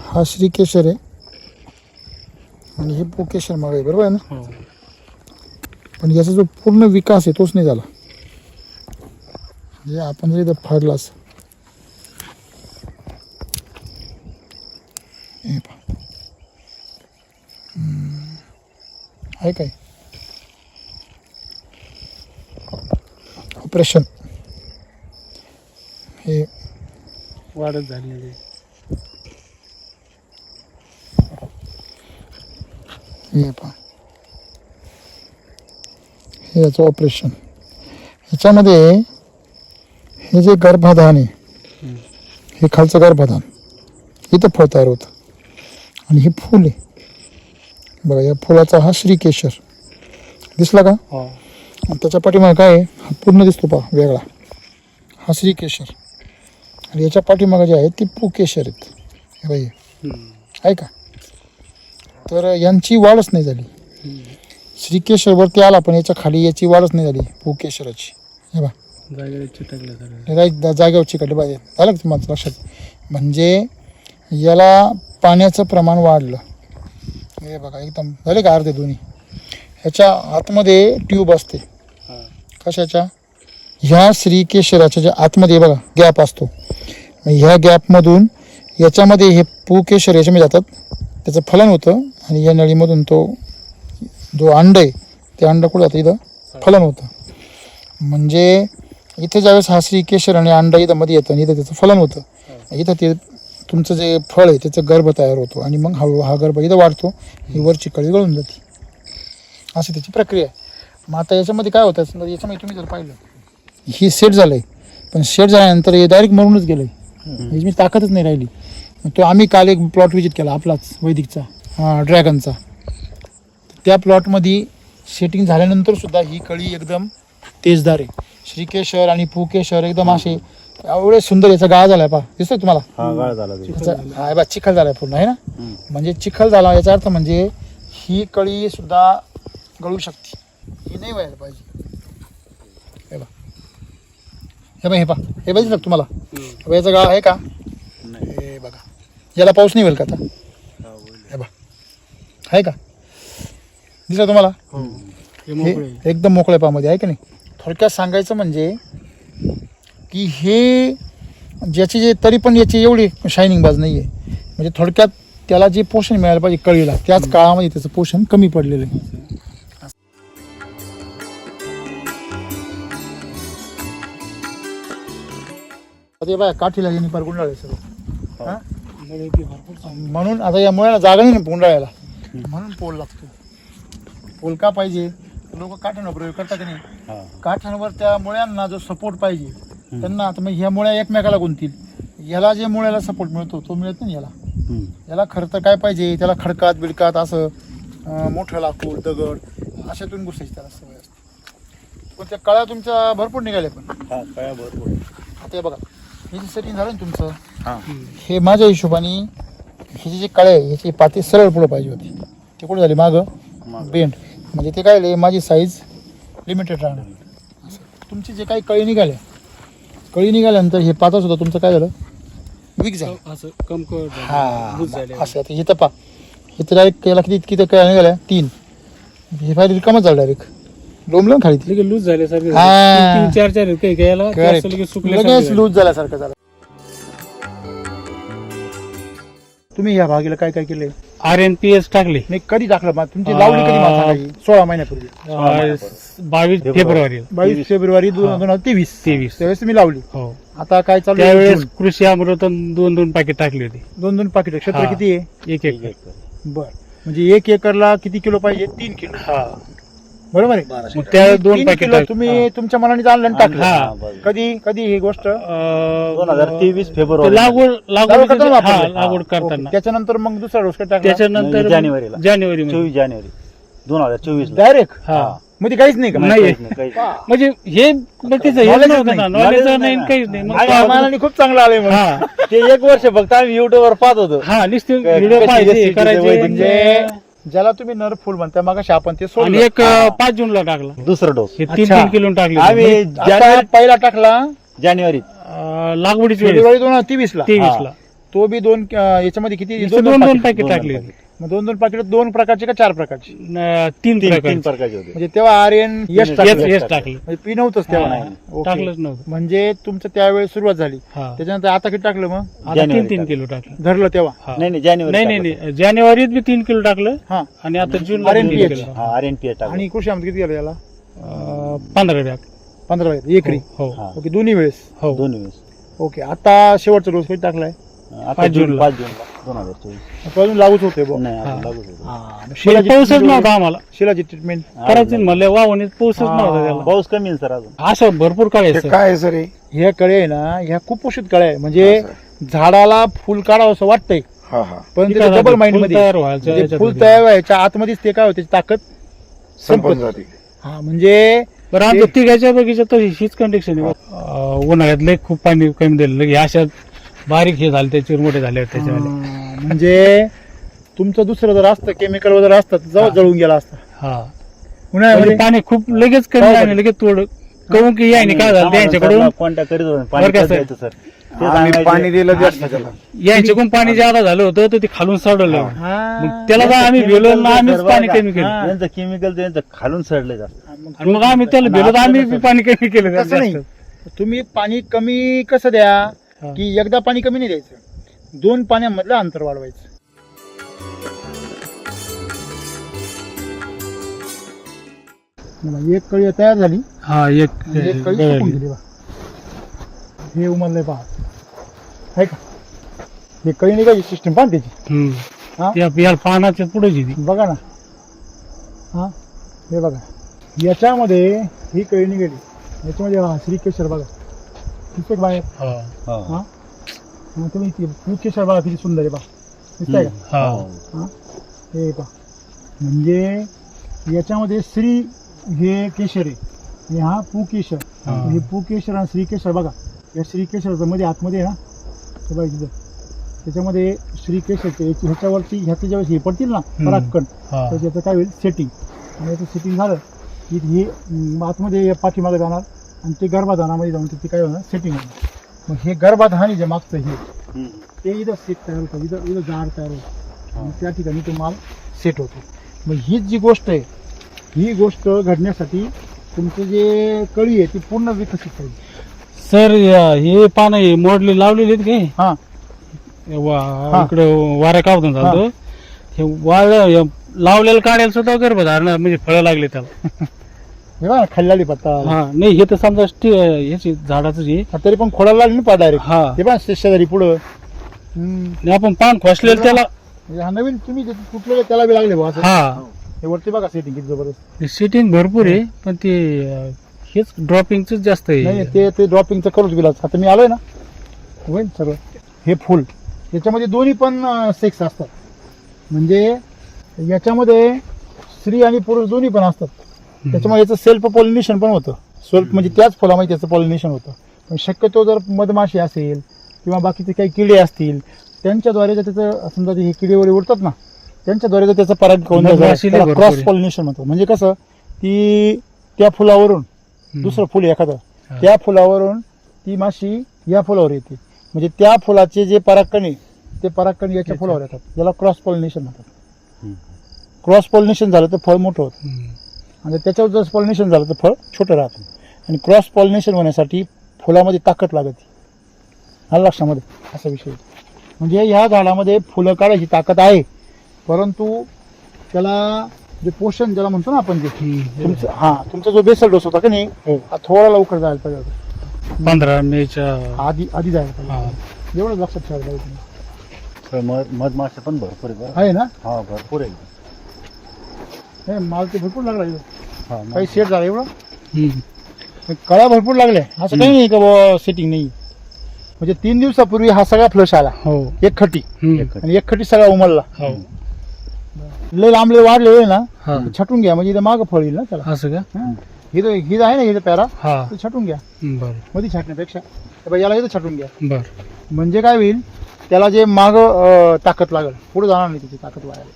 हा श्रीकेशर आहे आणि हे पोकेशर माग आहे, बरोबर आहे ना. हो. पण याचा जो पूर्ण विकास आहे तोच नाही झाला. म्हणजे आपण जर इथं फाडला असं, हे पहा. आहे काय ऑपरेशन, हे वाढच झाली. हे पहा, हे याचं ऑपरेशन. ह्याच्यामध्ये हे जे गर्भाधान आहे, हे खालचं गर्भाधान, इथं फळ तयार होतं आणि हे फूल आहे बघा. या फुलाचा हा श्रीकेशर दिसला का. हो. आणि त्याच्या पाठीमागे काय आहे, हा पूर्ण दिसतो पहा वेगळा, हा श्रीकेशर. आणि याच्या पाठीमागे जे आहे ते पुकेशर आहेत. हे बाई आहे का. तर यांची वाढच नाही झाली. श्रीकेशर वरती आला पण याच्या खाली याची वाढच नाही झाली पुकेशराची. हे बा जागेवर चिकटले पाहिजे. झालं का तुम्हाला लक्षात. म्हणजे याला पाण्याचं प्रमाण वाढलं. हे बघा एकदम झाले का अर्धे दोन्ही. ह्याच्या आतमध्ये ट्यूब असते. कशाच्या, ह्या श्रीकेशराच्या ज्या आतमध्ये बघा गॅप असतो, ह्या गॅपमधून याच्यामध्ये हे पुकेशर याच्यामध्ये जातात, त्याचं फलन होतं आणि या नळीमधून तो जो अंड आहे ते अंड कुठं जातं, इथं फलन होतं. म्हणजे इथे ज्यावेळेस हा श्रीकेशर आणि अंड इथं मध्ये येतं आणि इथं त्याचं फलन होतं, इथं ते तुमचं जे फळ आहे त्याचं गर्भ तयार होतो आणि मग हळूहळू हा गर्भ इथं वाढतो, ही वरची कळी गळून जाते. अशी त्याची प्रक्रिया आहे. मग आता याच्यामध्ये काय होतं, समजा याच्यामध्ये तुम्ही जर पाहिलं ही सेट झालंय, पण सेट झाल्यानंतर हे डायरेक्ट मरूनच गेलंय, याची मी ताकदच नाही राहिली. तो आम्ही काल एक प्लॉट विजिट केला आपलाच वैदिकचा, ड्रॅगनचा. त्या प्लॉटमध्ये सेटिंग झाल्यानंतर सुद्धा ही कळी एकदम तेजदार आहे. श्रीकेशर आणि पुकेशर एकदम असे एवढे सुंदर. याचा गाळा झालाय पहा, दिसतोय तुम्हाला? गाळ झाला हा बा चिखल झालाय पूर्ण आहे ना. म्हणजे चिखल झाला याचा अर्थ म्हणजे ही कळी सुद्धा गळू शकते, ही नाही व्हायला पाहिजे. हे बा हे पाहिजे तुम्हाला. याचा गाळा आहे का? हे बघा, याला पाऊस नाही होईल का आता? हे बा आहे का, दिसलं तुम्हाला? हे एकदम मोकळ्या पामध्ये आहे की नाही. थोडक्यात सांगायचं म्हणजे की हे ज्याची जे तरी पण याची एवढी शायनिंग बाज नाही आहे. म्हणजे थोडक्यात त्याला जे पोषण मिळायला पाहिजे कळीला, त्याच काळामध्ये त्याचं पोषण कमी पडलेलं आहे. ते बाय काठीला यांनी फार गुंडाळले सगळं. हा? म्हणून आता या मुळ्याला जागा नाही गुंडाळायला, म्हणून पोल लागतो. पोल का पाहिजे? लोक काठ्यांवर प्रयोग करतात की नाही, काठ्यांवर त्या मुळ्यांना जो सपोर्ट पाहिजे त्यांना. आता मग ह्या मुळ्या एकमेकाला गुंतील, याला जे मुळ्याला सपोर्ट मिळतो तो मिळत नाही याला. याला खरं तर काय पाहिजे, त्याला खडकात बिडकात असं मोठं लाकूड दगड अशातून घुसायची त्याला सवय असते. पण त्या कळ्या तुमच्या भरपूर निघाल्या. पण कळ्या भरपूर. आता हे बघा, हे जे सेटिंग झालं ना तुमचं, हे माझ्या हिशोबाने हे जे कळ्या आहे ह्याची पाती सरळ पुढं पाहिजे होती. ते कुठे झाली मागं बेंड. म्हणजे ते काय माझी साईज लिमिटेड राहणार. तुमची जे काही कळी निघाल्यानंतर हे पाता सुद्धा तुमचं काय झालं, वीक झालं. असं कमकवत हा असं. आता हे तपा, हे तर डायरेक्ट केला किती कळ्या निघाल्या? 3. हे फार रिकामच झालं डायरेक्ट, लोंबलं खाली लगेच लूज झाल्यासारखं हा. 3-4 काही घ्यायला लगेच लगेच लूज झाल्यासारखं झालं. तुम्ही या भागीला काय काय केलंय? RNPS टाकले नाही कधी टाकलं मग तुमची लावली कधी? मला सांगा. 16 महिन्यापूर्वी 22 फेब्रुवारी 22 फेब्रुवारी 2023 त्यावेळेस तुम्ही लावली. हो. आता काय चालू आहे? त्यावेळेस कृषी अमृतन 2 पाकिट टाकली होती. 2 पाकिट. क्षेत्र हा. किती आहे? 1 एकर. बर, म्हणजे 1 एकरला किती किलो पाहिजे? 3 किलो. हा. बरोबर आहे. मग त्या 2 3 पाकिट किलो तुम्ही तुमच्या मनाने आणलं आणि टाकलं. हा. कधी ही गोष्ट? 2023 फेब्रुवारी. लागवड करताना. त्याच्यानंतर मग दुसरा डोस टाकला त्याच्यानंतर जानेवारीला. जानेवारी 24 जानेवारी 2024 डायरेक्ट. हा. मध्ये काहीच नाही का? नाही. काही म्हणजे हे बाकीचं हे Knowledge नव्हतं ना, नाही. knowledge नाही काहीच नाही. मग माझ्या मनाने खूप चांगलं आलंय मग. हा. ते 1 वर्ष फक्त आम्ही युट्यूबवर पाहत होतो. हा नुसते काय- व्हिडिओ कशी पाहिजे रेसिपी करायचे. म्हणजे ज्याला तुम्ही नर फुल म्हणता मग आपण ते आणि सोडलं. एक 5 जूनला टाकला. दुसरा डोस हे अच्छा. 3 किलो टाकले. आम्ही आता पहिला टाकला जानेवारी लागवडीची वेळेस फेब्रुवारी 2023 ला. 23 ला तो बी 2 याच्यामध्ये किती? 2 पॅकेट टाकले होते. मग 2 पाकिट 2 प्रकारचे का 4 प्रकारचे? 3 तीन प्रकार प्रकारचे होते. म्हणजे तेव्हा आर्यन यश टाकलं. येस टाकले. म्हणजे पी नव्हतंच तेव्हा. हा. ओके. टाकलंच नव्हतं. म्हणजे तुमचं त्यावेळेस सुरुवात झाली. हा. त्याच्यानंतर आता किती टाकलं मग? आता जानेवारी 3 किलो टाकलं. धरलं तेव्हा. हा. नाही जानेवारी नाही जानेवारीत बी 3 किलो टाकलं हा. आणि आता जूनला RNPH. 3 किलो. हा RNPH टाकलं. आणि कृषी आमचं किती गेलं याला? 15 बॅग. 15 एकरी. हो हा. ओके, दोन्ही वेळेस. हो. 2 वेळेस. ओके, आता शेवटचा डोस कधी टाकलाय? आता 5 जूनला. 5 जूनला 2024. अजून लागूच होते बुवा. नाही अजून हा. लागूच होतं. म्हणजे पाऊसच नव्हता आम्हाला शिलाची ट्रीटमेंट करायची म्हणलं वावणीत पाऊसच नव्हता त्याला. पाऊस कमी आहे सर अजून. असं भरपूर काळ हे काय आहे सर हे? ह्या कळे आहे ना, ह्या खूप पोषित कळे आहे. म्हणजे झाडाला फुल काढावं असं वाटतंय, हा हा पण त्याचं डबल माइंड मध्ये तयार व्हायचं म्हणजे याच्यात फुल होती. तयार व्हायच्या आतमध्येच ते काय होते ताकद संपत संपत. जाते. हा म्हणजे बरं आमच्या तिघाच्या बगीच्यात तर हीच कंडिशन आहे. उन्हाळ्यात लय खूप पाणी कमी दिलं लगे अशा बारीक हे झाले त्याचे मोठे झाले त्याच्यामध्ये. म्हणजे तुमचं दुसरं जर असतं केमिकल वगैरे असतं तर जवळ जळून गेला असता. हा उन्हाळ्यामध्ये म्हणजे पाणी खूप लगेच कमी आणि लगेच तोड कहून की याने काय झालं त्यांच्याकडून कॉन्टॅक्ट करीत होतो. बरं का पाणी सर? द्यायचं सर. ते आम्ही सांगायचे. पाणी दिलं जास्त त्याला. यांच्याकडून पाणी ज्यादा झालं होतं तर ते खालून सडलं. हा. मग त्याला तर आम्ही भेलो ना आम्हीच पाणी कमी केलं. त्यांचं केमिकल त्यांचं खालून सडलं जास्त. आणि मग आम्ही त्याला भेलो तर आम्ही बी पाणी कमी केलं तसं नाही. जास्त. तुम्ही पाणी कमी कसं द्या हा. की एकदा पाणी कमी नाही द्यायचं, 2 पाण्यामधलं अंतर वाढवायचं. एक कळी तयार झाली, हा एक एक कळी सुकून गेली बा. हे उमरलंय पहा, आहे का? हे कळी निघायची सिस्टम पहा त्याची. हम्म. हा? याला पानाच्या पुढे बघा ना. हा हे बघा, याच्यामध्ये ही कळी निघाली, याच्यामध्ये श्रीकेशर बघा दिसते का बाहेर? हा मग तुम्ही श्रीकेशर बघा किती सुंदर आहे, बघा दिसतंय का? हा हे पहा, म्हणजे याच्यामध्ये श्री हे केशर आहे आणि हा पुकेशर. हे पुकेशर आणि श्रीकेशर बघा, या श्रीकेशरच्या मध्ये आतमध्ये आहे ना, हे बघा तिथं त्याच्यामध्ये श्रीकेशरचे ह्याच्यावरती ह्याचे ज्यावेळेस हे पडतील ना परागकण, तर त्याचं काय होईल सेटिंग, आणि याचं सेटिंग झालं की हे आतमध्ये पाठीमागे जाणार आणि ते गर्भाधानामध्ये जाऊन तिथे काय होणार सेटिंग होणार. मग हे गर्भाधान जे मागचं हे ते इथं सेट तयार होतं, इथं जाड तयार होतं आणि त्या ठिकाणी तो माल सेट होतो. मग हीच जी गोष्ट आहे, ही गोष्ट घडण्यासाठी तुमचं जे कळी आहे ती पूर्ण विकसित पाहिजे. सर हे पानं हे मोडले लावलेले आहेत काय? हा इकडे वाऱ्या कावून झालं हे वाळ लावलेलं काढायला सुद्धा गर्भधारण म्हणजे फळं लागले त्याला. हे बघा खाल्लाली पत्ता, हा नाही हे तर समजा ह्याची झाडाचं हे तरी पण खोडाला लागली ना पा डायरेक्ट. हा हे पण शेजारी पुढं आणि आपण पान खोसलेलं त्याला हा नवीन तुम्ही जे कुठलेलं त्याला बी लागले बा. हा हे वरती बघा सेटिंग किती जबरदस्त. सेटिंग भरपूर आहे पण ते हेच ड्रॉपिंगच जास्त नाही आहे. ते ड्रॉपिंगचं करूच गेला. आता मी आलोय ना होईल सगळं. हे फुल याच्यामध्ये दोन्ही पण सेक्स असतात, म्हणजे याच्यामध्ये स्त्री आणि पुरुष दोन्ही पण असतात. त्याच्यामुळे याचं सेल्फ पॉलिनेशन पण होतं. सेल्फ म्हणजे त्याच फुलामध्ये त्याचं पॉलिनेशन होतं. पण शक्यतो जर मधमाशी असेल किंवा बाकीचे काही किडे असतील त्यांच्याद्वारे जर त्याचं समजा हे किडे वगैरे उडतात ना, त्यांच्याद्वारे जर त्याचं मधमाशीला भरपूर क्रॉस आहे. पॉलिनेशन म्हणतो. म्हणजे कसं की त्या फुलावरून दुसरं फुल एखादं, त्या फुलावरून ती माशी या फुलावर येते. म्हणजे त्या फुलाचे जे परागकण आहे ते परागकण याच्या फुलावर येतात. याला क्रॉस पॉलिनेशन म्हणतात. क्रॉस पॉलिनेशन झालं तर फळ मोठं होतं आणि त्याच्यावर जर पॉलिनेशन झालं तर फळ छोटं राहतं. आणि क्रॉस पॉलिनेशन होण्यासाठी फुलामध्ये ताकद लागते, हा लक्षामध्ये असा विषय. म्हणजे ह्या झाडामध्ये फुलं काढायची ताकद आहे, परंतु त्याला जे पोषण ज्याला म्हणतो ना आपण, जे तुमचा जो बेसल डोस होता का नाही, हा थोडा लवकर जायला पाहिजे होता. 15 मेच्या आधी जायला पाहिजे. एवढं लक्षात ठेवायला पाहिजे. मधमाशा पण भरपूर आहे आहे ना, हा भरपूर आहे. हे माल ते भरपूर लागला इथं. हा काही सेट झाला एवढं, कळ्या भरपूर लागल्या. असं काही नाही का सेटिंग नाही. म्हणजे 3 दिवसापूर्वी हा सगळा फ्लश आला, हो एक खटी, आणि एक खटी सगळा उमलला. हो लय लांबले वाढले ना, हा छटून घ्या म्हणजे इथं मागं फळ येईल ना त्याला. असं का? ही आहे ना इथं पॅरा, हा ते छटून घ्या बर मध्ये छाटण्यापेक्षा. हे बघा, याला इथं छटून घ्या. बर म्हणजे काय होईल, त्याला जे माग ताकद लागेल, पुढे जाणार नाही त्याची ताकद वाढायला.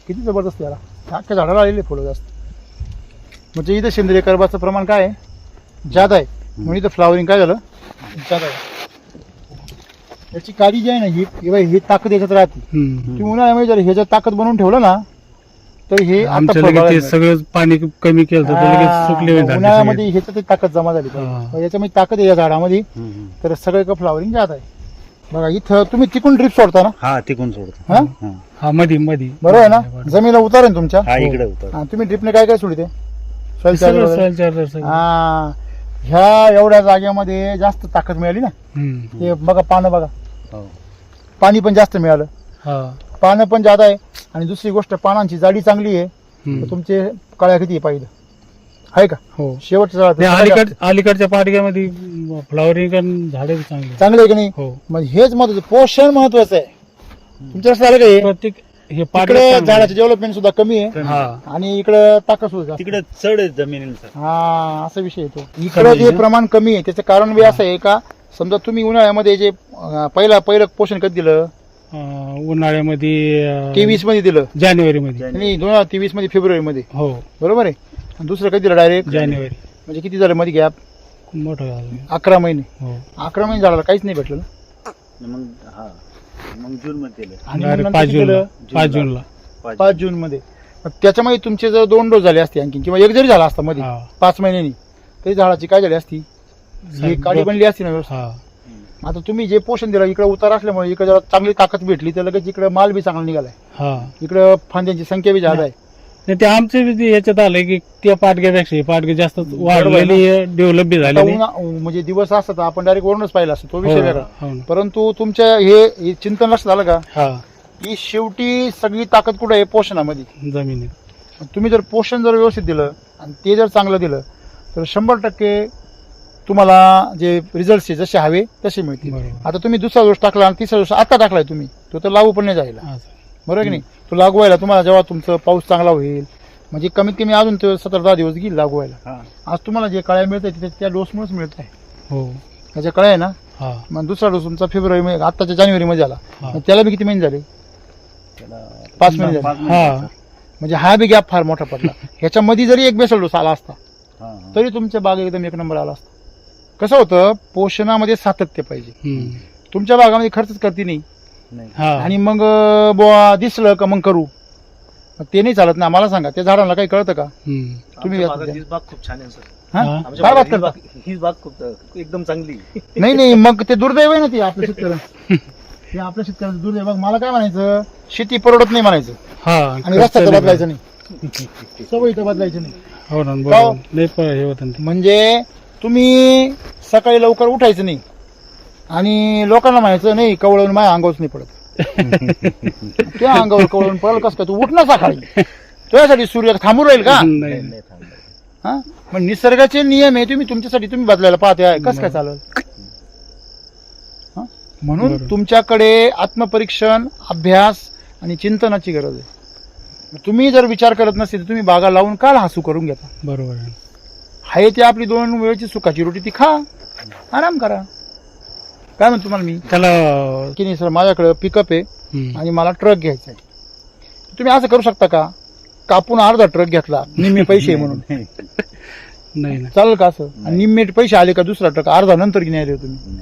किती जबरदस्त याला, अख्ख्या झाडाला आलेले फुलं जास्त. म्हणजे इथं सेंद्रिय कर्बाचं प्रमाण काय आहे, जादा आहे. म्हणून इथं फ्लावरिंग काय झालं, जादा आहे. याची काळी जी आहे ना, ही ताकद याच्यात राहते. ती उन्हाळ्यामध्ये जर ह्याच्यात ताकद बनवून ठेवलं ना, तर हे आता आमच्या फळ लगेच ते बघायला सगळं पाणी कमी केलं तर ते लगेच सुकले मिळेल. होते सगळे. उन्हाळ्यामध्ये ह्याच्यात ती ताकद जमा झाली पाहिजे. हा. मग याच्यामध्ये ताकद आहे या झाडामध्ये, तर सगळं फ्लावरिंग जात आहे. बघा इथं तुम्ही तिकून ड्रिप सोडता ना, हा तिकून सोडतो. हा हा मधी बरोबर आहे ना, जमिनीला उतारेन तुमच्या. हा इकडे होता. हा, तुम्ही ड्रिपने काय काय सोडते, सॉइल सगळं चार्जर वगैरे. soil charger सगळं. हा, ह्या एवढ्या जागेमध्ये जास्त ताकद मिळाली ना. ते बघा पानं बघा, हो. पाणी पण जास्त मिळालं, हा पानं पण जादा आहे. आणि दुसरी गोष्ट, पानांची जाडी चांगली आहे, तर तुमचे कळ्या किती पाहिजे आहे का. हो शेवटचं ते अलीकडच्या पाडग्यामध्ये फ्लॉवरिंग झाडे चांगली चांगलं आहे की नाही. हो मग हेच महत्वाचं, पोषण महत्वाचं आहे. तुमच्या लक्षात आलं का हे? प्रत्येक हे इकडे झाडाचं डेव्हलपमेंट सुद्धा कमी आहे हा आणि इकडं ताकद सुद्धा जास्त. तिकडे चढ आहे जमिनीचा. हा, असा विषय येतो. इकडं जे प्रमाण कमी आहे त्याचं कारण बी असं आहे का, समजा तुम्ही उन्हाळ्यामध्ये जे पहिलं पोषण कधी दिलं, उन्हाळ्यामध्ये 23 मध्ये दिलं, जानेवारी मध्ये नाही 2023 मध्ये, फेब्रुवारी मध्ये, हो बरोबर आहे. आणि दुसरं कधी दिलं डायरेक्ट जानेवारी. म्हणजे किती झालं मध्ये गॅप, मोठं झालं 11 महिने. हो 11 महिने झाला काहीच नाही भेटलं ना. मग जून मध्ये दिलं. आणि Direct नंतर 5 किती जूनला दिलं? 5 जूनला 5 जून मध्ये. मग त्याच्यामध्ये तुमचे जर 2 डोस झाले असते आणखी, किंवा एक जरी झाला असता मध्ये हा 5 महिन्यांनी, तरी झाडाची काय झाली असती, ही काळी बनली असती ना व्यवस्थित. हा आता तुम्ही जे पोषण दिलं, इकडे उतार असल्यामुळे इकडे जरा चांगली ताकद भेटली, तर लगेच इकडे माल बी चांगला निघालाय. हा इकडे फांद्यांची संख्या बी जादा आहे. नाही, ते आमचे बी ते याच्यात आलंय की त्या पाटग्यापेक्षा हे पाटगे जास्त वाढलेली डेव्हलप बी आता झालेली. म्हणजे दिवस असता तर आपण डायरेक्ट वरूनच पाहिला असतो, तो हो, विषय वेगळा. हो ना. परंतु तुमच्या हे चिंतन लक्षात आलं का, हा की शेवटी सगळी ताकद कुठे आहे? पोषणामध्ये. जमिनीत तुम्ही जर पोषण जर व्यवस्थित दिलं आणि ते जर चांगलं दिलं तर 100% तुम्हाला जे रिझल्ट जसे हवे तसे मिळतील. बरोबर. आता तुम्ही दुसरा डोस टाकला आणि तिसरा डोस आता टाकलाय तुम्ही, तो तर लागू पण नाही जायला. बरोबर की नाही? तो लागू व्हायला तुम्हाला जेव्हा तुमचं पाऊस चांगला होईल, म्हणजे कमीत कमी अजून ते 17-10 दिवस घेईल लागू व्हायला. आज तुम्हाला जे कळ्या मिळत आहे त्या डोसमुळेच मिळत आहे. हो. त्याच्या कळ्या आहे ना. हा. मग दुसरा डोस तुमचा फेब्रुवारी आताच्या जानेवारीमध्ये आला. हा. मग त्याला बी किती महिने झाले? 5 महिने झाले. हा. म्हणजे हा बी गॅप फार मोठा पडला. ह्याच्यामध्ये जरी एक बेसल डोस आला असता तरी तुमच्या बाग एकदम एक नंबर आला असता. कसं होतं, पोषणामध्ये सातत्य पाहिजे. तुमच्या बागामध्ये खर्चच करते नाही हा. आणि मग बुवा दिसलं का मग करू, मग ते नाही चालत ना. मला सांगा, त्या झाडांना काही कळतं का? तुम्ही आमच्या भागात हीच बाग खूप छान आहे सर. हा? आमच्या काय बात भागात करता? हीच बाग खूप एकदम चांगली. नाही नाही, मग ते दुर्दैव आहे ना ते आपल्या शेतकऱ्यांचं. ते आपल्या शेतकऱ्यांचं दुर्दैव. बघ, मला काय म्हणायचं, शेती परवडत नाही म्हणायचं हा. आणि रस्ता तर बदलायचा नाही, सवयी तर बदलायची नाही. हो ना. का? बरोबर. नाही पण हे होतं ना ते. म्हणजे तुम्ही सकाळी लवकर उठायचं नाही आणि लोकांना म्हणायचं नाही कवळून माझ्या अंगावच नाही पडत. त्या अंगावर कवळून पडलं कसं काय? तू उठ ना सकाळी. तुझ्यासाठी सूर्य थांबून राहील का? नाही. हा. मग निसर्गाचे नियम आहे, तुम्ही तुमच्यासाठी तुम्ही बदलायला पाहते आहे, कसं काय चालेल? म्हणून बरोबर. तुमच्याकडे आत्मपरीक्षण, अभ्यास आणि चिंतनाची गरज आहे. तुम्ही जर विचार करत नसेल तर तुम्ही बागा लावून का हसू करून घेता? बरोबर आहे. आहे ती आपली 2 वेळची सुखाची रोटी, ती खा, आराम करा. काय म्हणतो तुम्हाला मी त्याला की नाही सर, माझ्याकडे पिकअप आहे आणि मला ट्रक घ्यायचा आहे. तुम्ही असं करू शकता का, कापून अर्धा ट्रक घेतला निम्मे पैसे म्हणून? नाही ना. चालेल का असं? आणि निम्मे पैसे आले का दुसरा ट्रक अर्धा नंतर घेणार तुम्ही?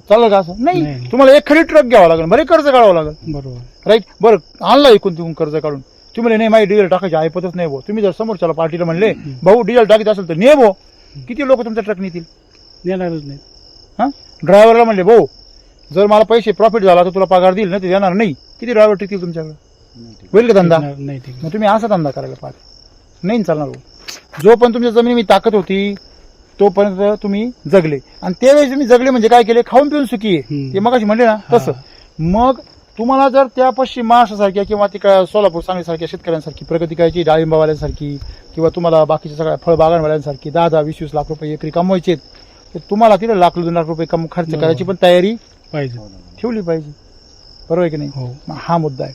चालेल का असं? नाही. नाही. तुम्हाला एक खरी ट्रक घ्यावा लागेल, बरे कर्ज काढावं लागेल. बरोबर. राईट. बरं, आणला एकूण तुम्ही कर्ज काढून, तुम्ही म्हणले नाही माझी डिझेल टाकायची ऐपतच नाही भाऊ. तुम्ही जर समोरच्याला पार्टीला म्हणले भाऊ डिझेल टाकीत असेल तर ने भाऊ, किती लोक तुमचा ट्रक नेतील? येणारच नाही. हा. ड्रायव्हरला म्हणले भाऊ जर मला पैसे प्रॉफिट झाला तर तुला पगार देईल, नाही ते देणार नाही, किती ड्रायव्हर टिकतील तुमच्याकडे? होईल का धंदा? नाही ठीक. मग तुम्ही असा धंदा करायला पाहिजे. नाही चालणार भाऊ. जोपर्यंत तुमच्या जमिनीमध्ये ताकद होती तोपर्यंत तुम्ही जगले, आणि त्यावेळेस तुम्ही जगले म्हणजे काय केले? खाऊन पिऊन सुखी आहे, ते मगाशी म्हणले ना तसं. मग तुम्हाला जर त्या पश्चिम महाराष्ट्रासारख्या किंवा तिकडे सोलापूर सांगलीसारख्या शेतकऱ्यांसारखी प्रगती करायची, डाळिंबावाल्यांसारखी किंवा तुम्हाला बाकीच्या सगळ्या फळबागांवाल्यांसारखी 10-20 लाख रुपये एकरी कमवायचे, तर तुम्हाला तिथे 1-2 लाख रुपये खर्च करायची पण तयारी पाहिजे. ठेवली पाहिजे. बरोबर आहे की नाही? हो. मग हा मुद्दा आहे.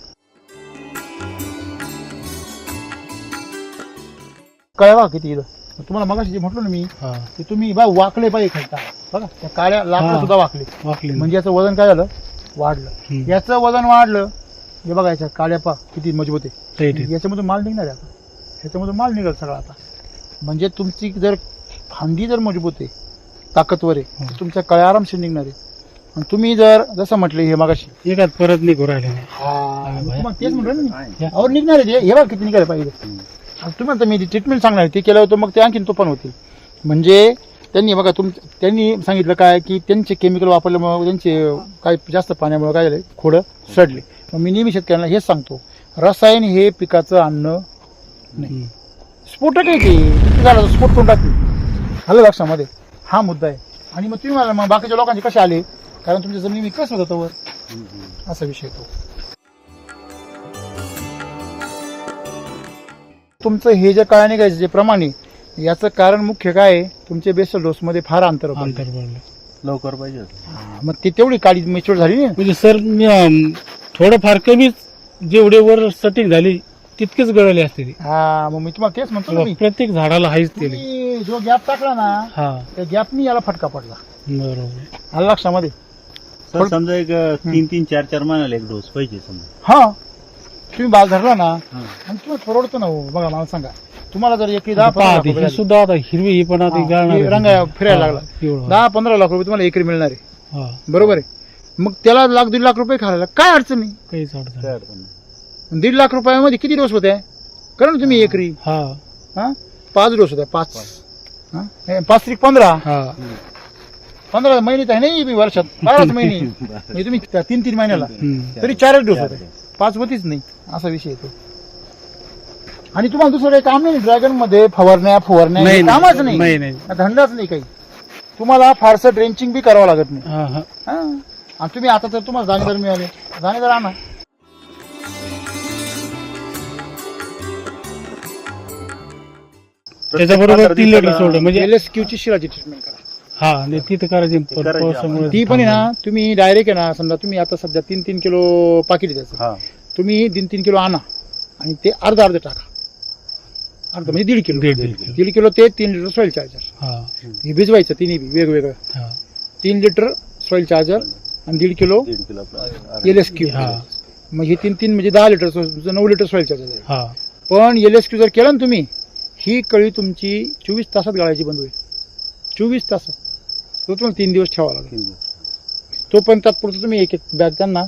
कळवा किती इथं तुम्हाला मगाशी जे म्हटलं ना मी, हा. की तुम्ही बा वाकले पाहिजे खालता. बघा त्या काळ्या लाकडं हा. सुद्धा वाकले, वाकली ना. म्हणजे याचं वजन काय झालं? वाढलं. हम्म. याचं वजन वाढलं, हे बघा याच्या काळ्या पा किती मजबूत आहे. Right आहे. याच्यामधून माल निघणार आहे आता, ह्याच्यामधून माल निघाल सगळा आता. म्हणजे तुमची जर फांदी जर मजबूत आहे, ताकदवर आहे, तर तुमच्या कळ्या आरामशीर निघणार आहे. आणि तुम्ही जर जसं म्हटलं हे मगाशी एकात परत निघू राहिले नाही. तुम्हाला तेच म्हणलं ना मी, और निघणार आहे ते. हे बघा किती निघायला पाहिजे. आणि तुम्ही म्हणता मी ट्रीटमेंट सांगणार आहे, ते केलं होतं मग ते आणखीन तो पण होतील. म्हणजे त्यांनी बघा त्यांनी सांगितलं काय की त्यांचे केमिकल वापरल्यामुळे त्यांचे काही जास्त पाण्यामुळे काय झाले, खोडं सडले. मग मी नेहमी शेतकऱ्यांना हेच सांगतो, रसायन हे पिकाचं अन्न नाही, स्फोटक आहे. ते झालं स्फोट करून टाकतील. आलं लक्षामध्ये? हा मुद्दा आहे. आणि मग तुम्ही मला मग बाकीच्या लोकांचे कसे आले, कारण तुमच्या जमिनी विकास होता तोवर, असा विषय तो. तुमचं हे जे काळ्या निघायचं जे प्रमाण आहे, याचं कारण मुख्य काय आहे, तुमच्या बेसल डोस मध्ये फार अंतर होतं. अंतर पडलं. लवकर पाहिजे. मग ते तेवढी काळी मेच्युअर झाली ना. म्हणजे सर मी थोडंफार कमीच जेवढे वर सेटिंग झाली तितकेच गळले असते ती. हा, मग मी तुम्हाला तेच म्हणतो ना मी, प्रत्येक झाडाला हाईच ते. तुम्ही जो गॅप टाकला ना, हा. त्या गॅपनी याला फटका पडला. बरोबर. आलं लक्षामध्ये? सर समजा एक 3-3, 4-4 महिन्याला एक डोस पाहिजे समजा. हा, तुम्ही बाग धरला ना आणि तुम्हाला परवडतं ना. हो बघा मला सांगा, तुम्हाला जर एकरी 10-15 पहा लाख ते रुपये हे झाले, सुद्धा आता हिरवी ही पण आता गाळणार आहे. रंग फिरायला लागला, एवढं. 10-15 लाख रुपये तुम्हाला एकरी मिळणार आहे. हा. बरोबर आहे. मग त्याला 1-1.5 लाख रुपये घालायला काय अडचण नाही. काहीच अडचण नाही. 1.5 लाख रुपयामध्ये किती डोस होते? करा ना तुम्ही एकरी. हा. हा, 5 डोस होत्या. 5 5 15 हा. 15 महिने तर नाही, मी वर्षात 12 महिने म्हणजे तुम्ही 3-3 महिन्याला तरी 4 डोस होते, 5 होतीच नाही. असा विषय येतो. आणि तुम्हाला दुसरं काही काम नाही ड्रॅगन मध्ये, फवारण्या नाही, कामच नाही, नाही, धंदाच नाही काही. तुम्हाला फारसं ड्रेंचिंग बी करावं लागत नाही. हा. हा. हा. आणि तुम्ही आता तर तुम्हाला दाणेदार मिळाले, दाणेदार आणा. त्याच्याबरोबर 3 लिटर सोडलं म्हणजे LSQ ची शिराची ट्रीटमेंट करा. हा आणि तिथं करायची पावसामुळे ती पण आहे ना, तुम्ही डायरेक्ट आहे ना, समजा तुम्ही आता सध्या 3-3 किलो पाकिट द्यायचं, तुम्ही 3-3 किलो आणा आणि ते अर्ध टाका, अर्ध म्हणजे 1.5 किलो, 1.5 किलो ते 3 लिटर सॉइल चार्जर, हा हे भिजवायचं तिन्ही बी वेगवेगळं, हा 3 लिटर सॉइल चार्जर आणि 1.5 किलो LSQ. मग हे 3 म्हणजे 10 लिटर, 9 लिटर सॉइल चार्जर आहे. हा पण LSQ जर केलं ना तुम्ही, ही कळी तुमची 24 तासात गाळायची बंद होईल. 24 तासात. तो तुम्हाला 3 दिवस ठेवावा लागेल. तो पण तात्पुरतं तुम्ही एक बॅग त्यांना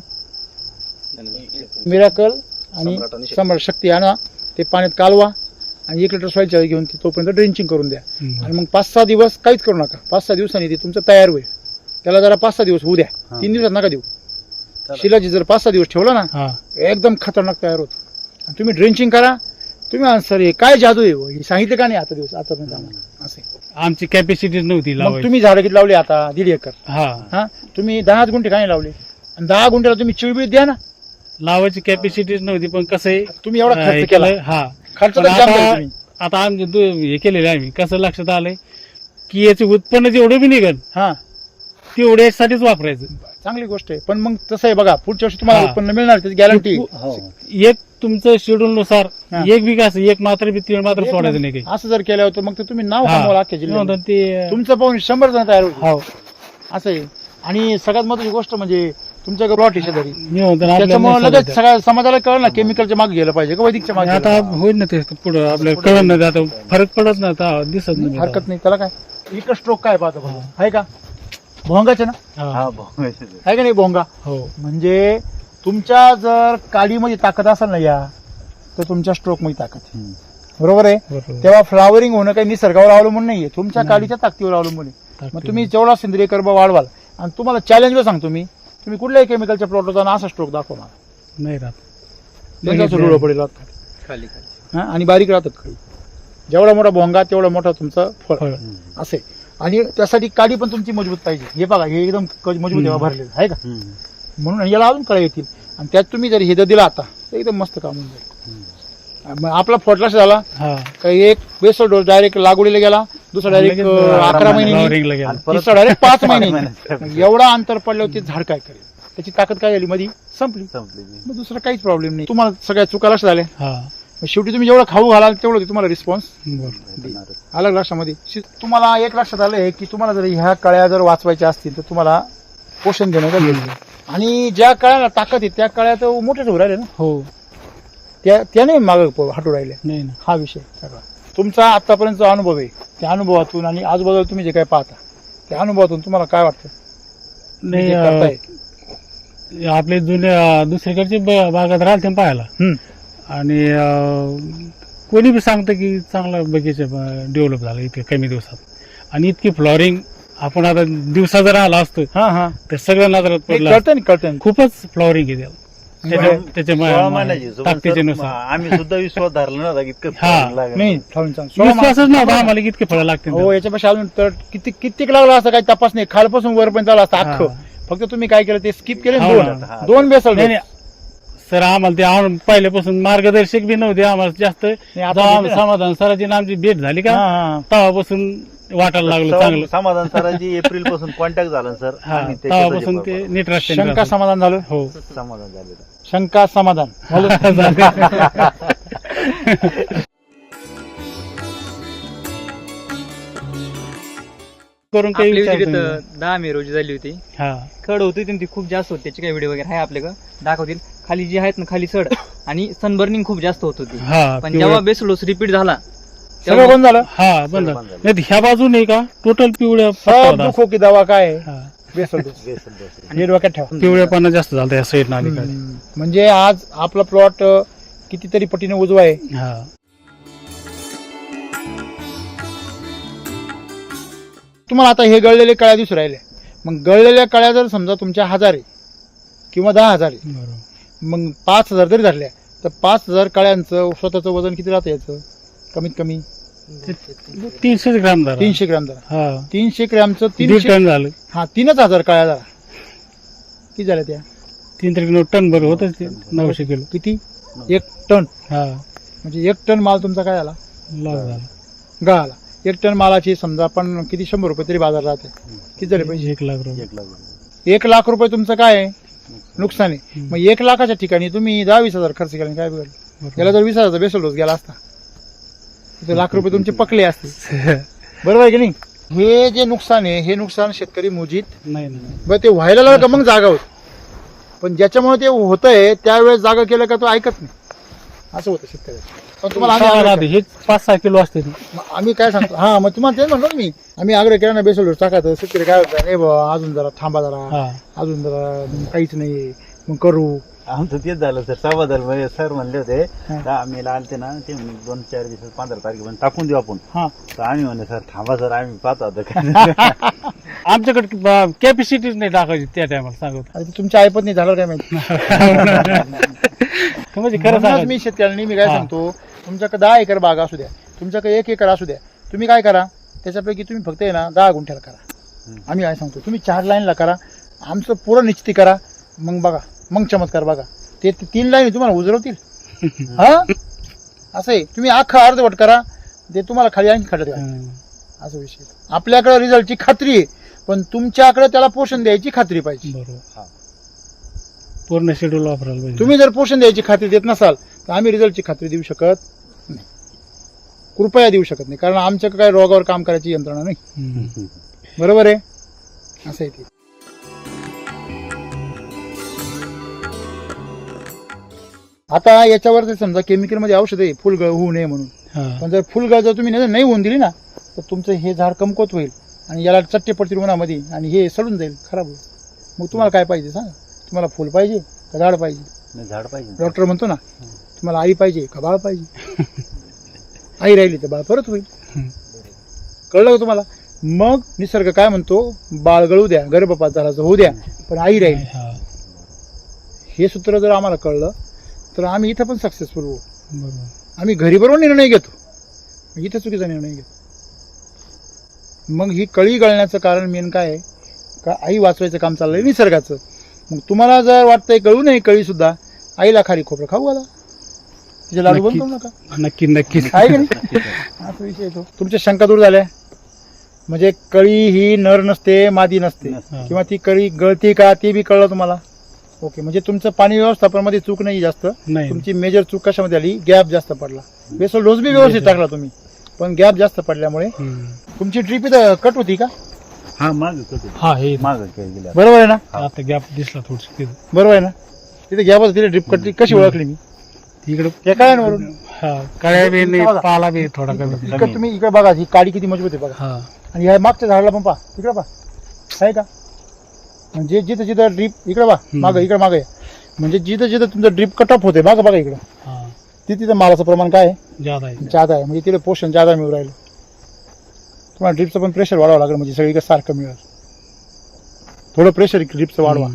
मिराकल आणि सम्राट शक्ती आणा, ते पाण्यात कालवा आणि 1 लिटर सॉइल चार्जर घेऊन तोपर्यंत ड्रेंचिंग करून द्या. आणि मग 5-6 दिवस काहीच करू नका. 5-6 दिवसांनी ते तुमचं तयार होईल. त्याला जरा 5-6 दिवस होऊ द्या. 3 दिवसात नका देऊ. शिलाजी जर 5-6 दिवस ठेवला ना, हा एकदम खतरनाक तयार होतं. आणि तुम्ही ड्रेंचिंग करा. तुम्ही आन्सर हे काय जादू आहे हे सांगितलं का नाही आतापर्यंत आम्हाला असे. आमची कॅपॅसिटी नव्हती मग लावायची. तुम्ही झाडं किती लावली आता? 1.5 एकर. हा हा तुम्ही 10 गुंठे काय लावले? आणि 10 गुंठ्याला तुम्ही चिळबिळ द्या ना. लावायची कॅपॅसिटीच नव्हती, पण कसं आहे तुम्ही एवढा हे खर्च केला. हा खर्च पण तर जाम केला तुम्ही. आता आमचे हे केलेले आम्ही कसं लक्षात आलंय की याचे उत्पन्न जेवढं बी निघेल हा तेवढ्यासाठीच वापरायचं. चांगली गोष्ट आहे. पण मग तसं आहे बघा, पुढच्या वर्षी तुम्हाला हा. उत्पन्न मिळणार त्याची गॅरंटी. एक तुमचं शेड्यूल नुसार हा. 1 बिघा असं 1 मात्र बी 3 मात्र सोडायचं नाही काही. असं जर केलं होतं मग तर तुम्ही नाव हा. कमवाल अख्ख्या जिल्ह्यात. म्हणून ते तुमचं पाहून 100 जण तयार होईल. हो असं आहे. आणि सगळ्यात महत्वाची गोष्ट म्हणजे तुमच्या प्लॉट आहे शेजारी, मी म्हणतो ना, त्याच्यामुळे आपल्याला लगेच सगळ्या समाजाला कळलं ना केमिकलच्या मागे गेलं पाहिजे का वैदिकच्या मागे आता गेलं पाहिजे. होईल ना ते पुढं आपल्याला कळत नाही, आता फरक पडत नाही, आता दिसत नाही. हरकत नाही. त्याला काय एक स्ट्रोक काय पाहतो बघा. आहे का भोंगाचे ना, हा. आहे का नाही भोंगा? हो म्हणजे तुमच्या जर काडीमध्ये ताकद असेल ना या, तर तुमच्या स्ट्रोक मध्ये ताकद आहे. बरोबर आहे. बरोबर. तेव्हा फ्लावरिंग होणं काही निसर्गावर अवलंबून नाहीये, तुमच्या काडीच्या ताकदीवर अवलंबून आहे. मग तुम्ही जेवढा सेंद्रिय कर्ब वाढवाल, आणि तुम्हाला चॅलेंज सांगतो मी, तुम्ही कुठल्याही केमिकलच्या प्लॉटवर जाऊन असा स्ट्रोक दाखवणार नाही राहत. त्यांचा रुळ पडेल खाली. हा, आणि बारीक राहतात खाली. जेवढा मोठा भोंगा तेवढा मोठा तुमचं फळ फळ. असे. आणि त्यासाठी काडी पण तुमची मजबूत पाहिजे. हे बघा, हे एकदम मजबूत आहे भरलेलं आहे का, म्हणून याला अजून कळ्या येतील. आणि त्यात तुम्ही जर हे जर दिला आता तर एकदम मस्त काम होऊन जाईल. मग आपला फॉटलाश झाला हा काही एक बेसल डोस डायरेक्ट लागवडीला गेला, दुसरा डायरेक्ट 11 महिने, फ्लॉवरिंगला गेला. तिसरा डायरेक्ट 5 महिने. एवढा अंतर पडल्यावर ते झाड काय करेल? त्याची ताकद काय झाली मध्ये संपली. मग दुसरा काहीच प्रॉब्लेम नाही. तुम्हाला सगळ्या चुका लक्षात झाल्या. हा मग शेवटी तुम्ही जेवढं खाऊ घालाल तेवढं ते तुम्हाला रिस्पॉन्स बरं. अलग लक्षामध्ये. तुम्हाला एक लक्षात आलंय की तुम्हाला जर ह्या कळ्या जर वाचवायच्या असतील तर तुम्हाला पोषण देणं गरजेचं आहे. आणि ज्या कळ्याला ताकद आहे त्या कळ्या तर मोठ्याच होऊ राहिल्या ना, हो त्या नाही मागं हटू राहिल्या. नाही ना. हा विषय सगळा तुमचा आतापर्यंतचा अनुभव आहे. त्या अनुभवातून आणि आजूबाजूला तुम्ही जे काय पाहता त्या अनुभवातून तुम्हाला काय वाटतं? नाही जे करताय. आपले जुन्या दुसरीकडचे बागात राहते पाहायला, आणि कोणी बी सांगतं की चांगला बगीचा डेव्हलप झाला इतक्या कमी दिवसात. आणि इतकी फ्लॉवरिंग आपण आता दिवसा जर आला असतो हा हा तर सगळ्या नजरात पडलं असतं. कळतं. खूपच फ्लॉवरिंग आहे त्याच्या ताकदीच्या नुसार. आम्ही सुद्धा विश्वास धरला नव्हता की इतकं हा. फळ लागेल. नाही विश्वासच नव्हता आम्हाला की इतके फळं लागतील. हो, याच्यापेक्षा अजून तर कितीक लागला असं काही तपास नाही. खालपासून वरपर्यंत आला असता अख्खं. फक्त तुम्ही काय केलं ते स्किप केले. हो दोन बेसल नाही नाही सर, आम्हाला ते पहिल्यापासून मार्गदर्शक बी नव्हते आम्हाला जास्त. जेव्हा समाधान सरांची आमची भेट झाली का तेव्हापासून वाटायला लागलं चांगलं. समाधान सरांची एप्रिल पासून कॉन्टॅक्ट झाला सर. हा आम्ही त्याच्यात तेव्हापासून ते नीट रस्त्याने शंका समाधान झालं. हो समाधान झालेलं. शंका समाधान करून काही आपली विचारतो विजिट नाही. 10 मे रोजी झाली होती. हा खड होती ती खूप जास्त होती. त्याचे काही व्हिडिओ वगैरे आहे आपल्याकडे, दाखवतील. खाली जी आहेत ना खाली सड आणि सनबर्निंग खूप जास्त होत होती. हा पण पिवळं- जेव्हा बेस डोस रिपीट झाला सगळं बंद झालं. हा बंद नाही तर ह्या बाजू नाही का टोटल पिवळ्या पट्टा सब होता. दुखो की दवा काय आहे? हा. Basal dose. आणि डोक्यात ठेवा. पिवळेपणा जास्त झाला या साईड नालीकडे. म्हणजे आज आपला प्लॉट कितीतरी पटीने उजवा आहे. हा तुम्हाला आता हे गळलेले कळ्या दिसू राहिले. मग गळलेल्या कळ्या जर समजा तुमच्या 1000 आहे किंवा 10,000 आहे, बरोबर. मग 5,000 जरी धरल्या तर 5,000 कळ्यांचं स्वतःचं वजन किती राहतं याचं? कमीत कमी 300 ग्राम झाला. 300 ग्रॅम धरा. हा 300 ग्रॅमचं 1.5 टन झालं. 3,000 कळ्या धरा. किती झाल्या त्या? 3 किलो टन बरं होतच ते 900 किलो. किती? 1 टन. हा म्हणजे 1 टन माल तुमचा काय झाला? लॉस झाला. गळाला. 1 टन मालाची समजा आपण किती 100 रुपये तरी बाजार राहते. किती झाले पैसे? 1 लाख रुपये. 1 लाख रुपये तुमचं काय आहे नुकसान आहे. मग 1 लाखाच्या ठिकाणी तुम्ही 10-20 हजार खर्च केला काय बिघडलं? याला जर 20 हजारचा बेसल डोस गेला असता तर लाख रुपये तुमचे पकले असते. बरोबर आहे की नाही? हे जे नुकसान आहे हे नुकसान शेतकरी मोजीत नाही. बरं ते व्हायला लागलं का मग जागा होत. पण ज्याच्यामुळे ते होतंय त्यावेळेस जागा केलं का तो ऐकत नाही. असं होतं शेतकऱ्याचं. पण तुम्हाला आम्ही हे 5-6 किलो असते. आम्ही काय सांगतो हा मग तुम्हाला तेच म्हणतो ना मी. आम्ही आग्रह केला ना बेसल डोस टाकायचं. शेतकरी काय होतं नाही बाबा अजून जरा थांबा जरा अजून जरा काहीच नाही मग करू. आमचं तेच झालं सर. समाधान सर म्हणले होते आम्ही आलते ना ते 2-4 दिवसात 15 तारखेपर्यंत टाकून देऊ आपण. तर आम्ही म्हणले सर थांबा सर आम्ही पाहतो आता. आमच्याकडे कॅपॅसिटीच नाही टाकायची त्या टायमाला सांगतो. आता तुमच्या ऐपत नाही झालं काय माहिती. म्हणजे खरं म्हणूनच मी शेतकऱ्यांनी मी काय सांगतो तुमच्याकडे 10 एकर बाग असू द्या तुमच्याकडे 1 एकर असू द्या तुम्ही काय करा त्याच्यापैकी तुम्ही फक्त आहे ना 10 गुंठ्याला करा. आम्ही काय सांगतो तुम्ही 4 लाईनला करा. आमचं पुरं निश्चिती करा. मग बघा मग चमत्कार बघा. ते 3 लाईन तुम्हाला उजरवतील. हा असं आहे. तुम्ही अख्खा अर्धवट करा ते तुम्हाला खाली आणखी खड्यात घाला. असं विषय. आपल्याकडे रिझल्टची खात्री आहे पण तुमच्याकडे त्याला पोषण द्यायची खात्री पाहिजे. बरोबर. पूर्ण शेड्यूल वापरायला पाहिजे. तुम्ही जर पोषण द्यायची खात्री देत नसाल तर आम्ही रिझल्टची खात्री देऊ शकत नाही. कृपया देऊ शकत नाही. कारण आमच्याकडे काही रोगावर काम करायची यंत्रणा नाही. बरोबर आहे. असं आहे ते. आता याच्यावर जर समजा केमिकल मध्ये औषध आहे फुलगळ होऊ नये म्हणून. पण जर फुलगळ जर तुम्ही नाही होऊन दिली ना तर तुमचं हे झाड कमकुवत होईल आणि याला चट्टे पडतील उन्हामध्ये आणि हे सडून जाईल खराब होईल. मग तुम्हाला काय पाहिजे सांगा. तुम्हाला फुल पाहिजे का झाड पाहिजे? झाड पाहिजे. डॉक्टर म्हणतो ना तुम्हाला आई पाहिजे का बाळ पाहिजे? आई राहिली तर बाळ परत होईल. कळलं का तुम्हाला? मग निसर्ग काय म्हणतो बाळ गळू द्या गर्भपात झाला होऊ द्या पण आई राहील. हे सूत्र जर आम्हाला कळलं तर आम्ही इथं पण सक्सेसफुल होऊ. आम्ही घरी बरोबर निर्णय घेतो इथं चुकीचा निर्णय घेतो. मग ही कळी गळण्याचं कारण मेन काय आहे का आई वाचवायचं काम चाललंय निसर्गाचं. मग तुम्हाला जर वाटतंय कळू नये कळी सुद्धा आईला खाली खोबरं खाऊ घाला. तिचे लाडू बंद करू नका. नक्की आहे का नाही? असा विषय येतो. तुमच्या शंका दूर झाल्या. म्हणजे कळी ही नर नसते मादी नसते किंवा ती कळी गळती का ते बी कळलं तुम्हाला. ओके. म्हणजे तुमचं पाणी व्यवस्थापनामध्ये चूक नाही जास्त. तुमची मेजर चूक कशामध्ये आली गॅप जास्त पडला. बेसल डोस बी व्यवस्थित टाकला तुम्ही पण गॅप जास्त पडल्यामुळे तुमची ट्रिप इथं कट होती का? हा माग गेल्या. बरोबर आहे ना? आता गॅप दिसला थोडस. बरोबर आहे ना? तिथे गॅपच तिथे ड्रिप कटली कशी ओळखली मी? तिकडे काय वरून कळ्या बी नाही पाला बी थोडा कमी. इकडे तुम्ही इकडे बघा ही काडी किती मजबूत आहे बघा. आणि ह्या मागच्या झाडाला पण पहा तिकडे पहा आहे का? म्हणजे जिथं जिथं ड्रीप इकडे पहा मागं इकडे मागे म्हणजे जिथं जिथं तुमचं ड्रीप कट ऑफ होते बघा इकडे तिथं मालाचं प्रमाण काय आहे? जादा आहे. म्हणजे तिथे पोषण जादा मिळू राहिलं. तुम्हाला ड्रिपचं पण प्रेशर वाढवावं लागेल म्हणजे सगळीकडे सारखं मिळेल. थोडं प्रेशर ड्रिपचं वाढवा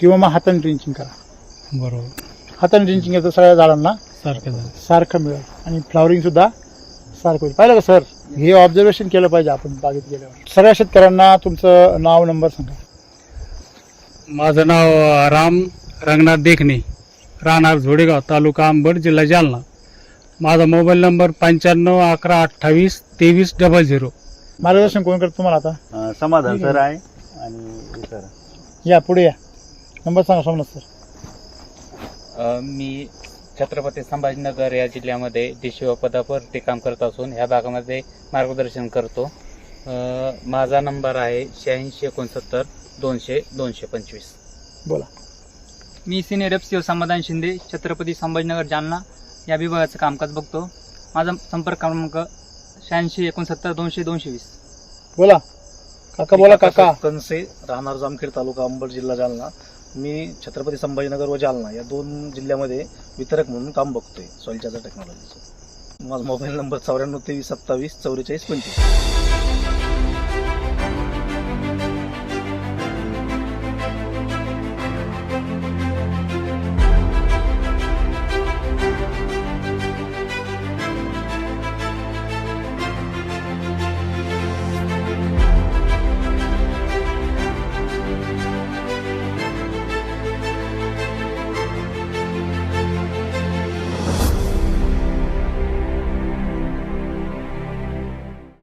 किंवा मग हाताने ड्रिंचिंग करा. बरोबर. हाताने ड्रिंचिंग तर सगळ्या झाडांना सारखं मिळेल आणि फ्लॉवरिंग सुद्धा सारखं होईल. पाहिलं का सर? हे ऑब्झर्वेशन केलं पाहिजे आपण बागेत गेल्यावर. सगळ्या शेतकऱ्यांना तुमचं नाव नंबर सांगा. माझं नाव राम रंगनाथ देखणे राहणार झोडेगाव तालुका अंबड जिल्हा जालना. माझा मोबाईल नंबर 9511282300. मार्गदर्शन कोण करतो तुम्हाला आता? समाधान सर आहे आणि सर या पुढे या. नंबर सांगा सोमनाथ सर. मी छत्रपती संभाजीनगर या जिल्ह्यामध्ये DCO पदावर ते काम करत असून ह्या भागामध्ये मार्गदर्शन करतो. माझा नंबर आहे 8669 200 225. बोला. मी सिनियर FCO समाधान शिंदे छत्रपती संभाजीनगर जालना या विभागाचं कामकाज बघतो. माझा संपर्क क्रमांक 8669 200 220. बोला काका. बोला काका. कनसे राहणार जामखेड तालुका अंबड जिल्हा जालना. मी छत्रपती संभाजीनगर व जालना या 2 जिल्ह्यामध्ये वितरक म्हणून काम बघतोय सॉइल चार्जर टेक्नॉलॉजीचं. माझा मोबाईल नंबर 94 23 27 44 25.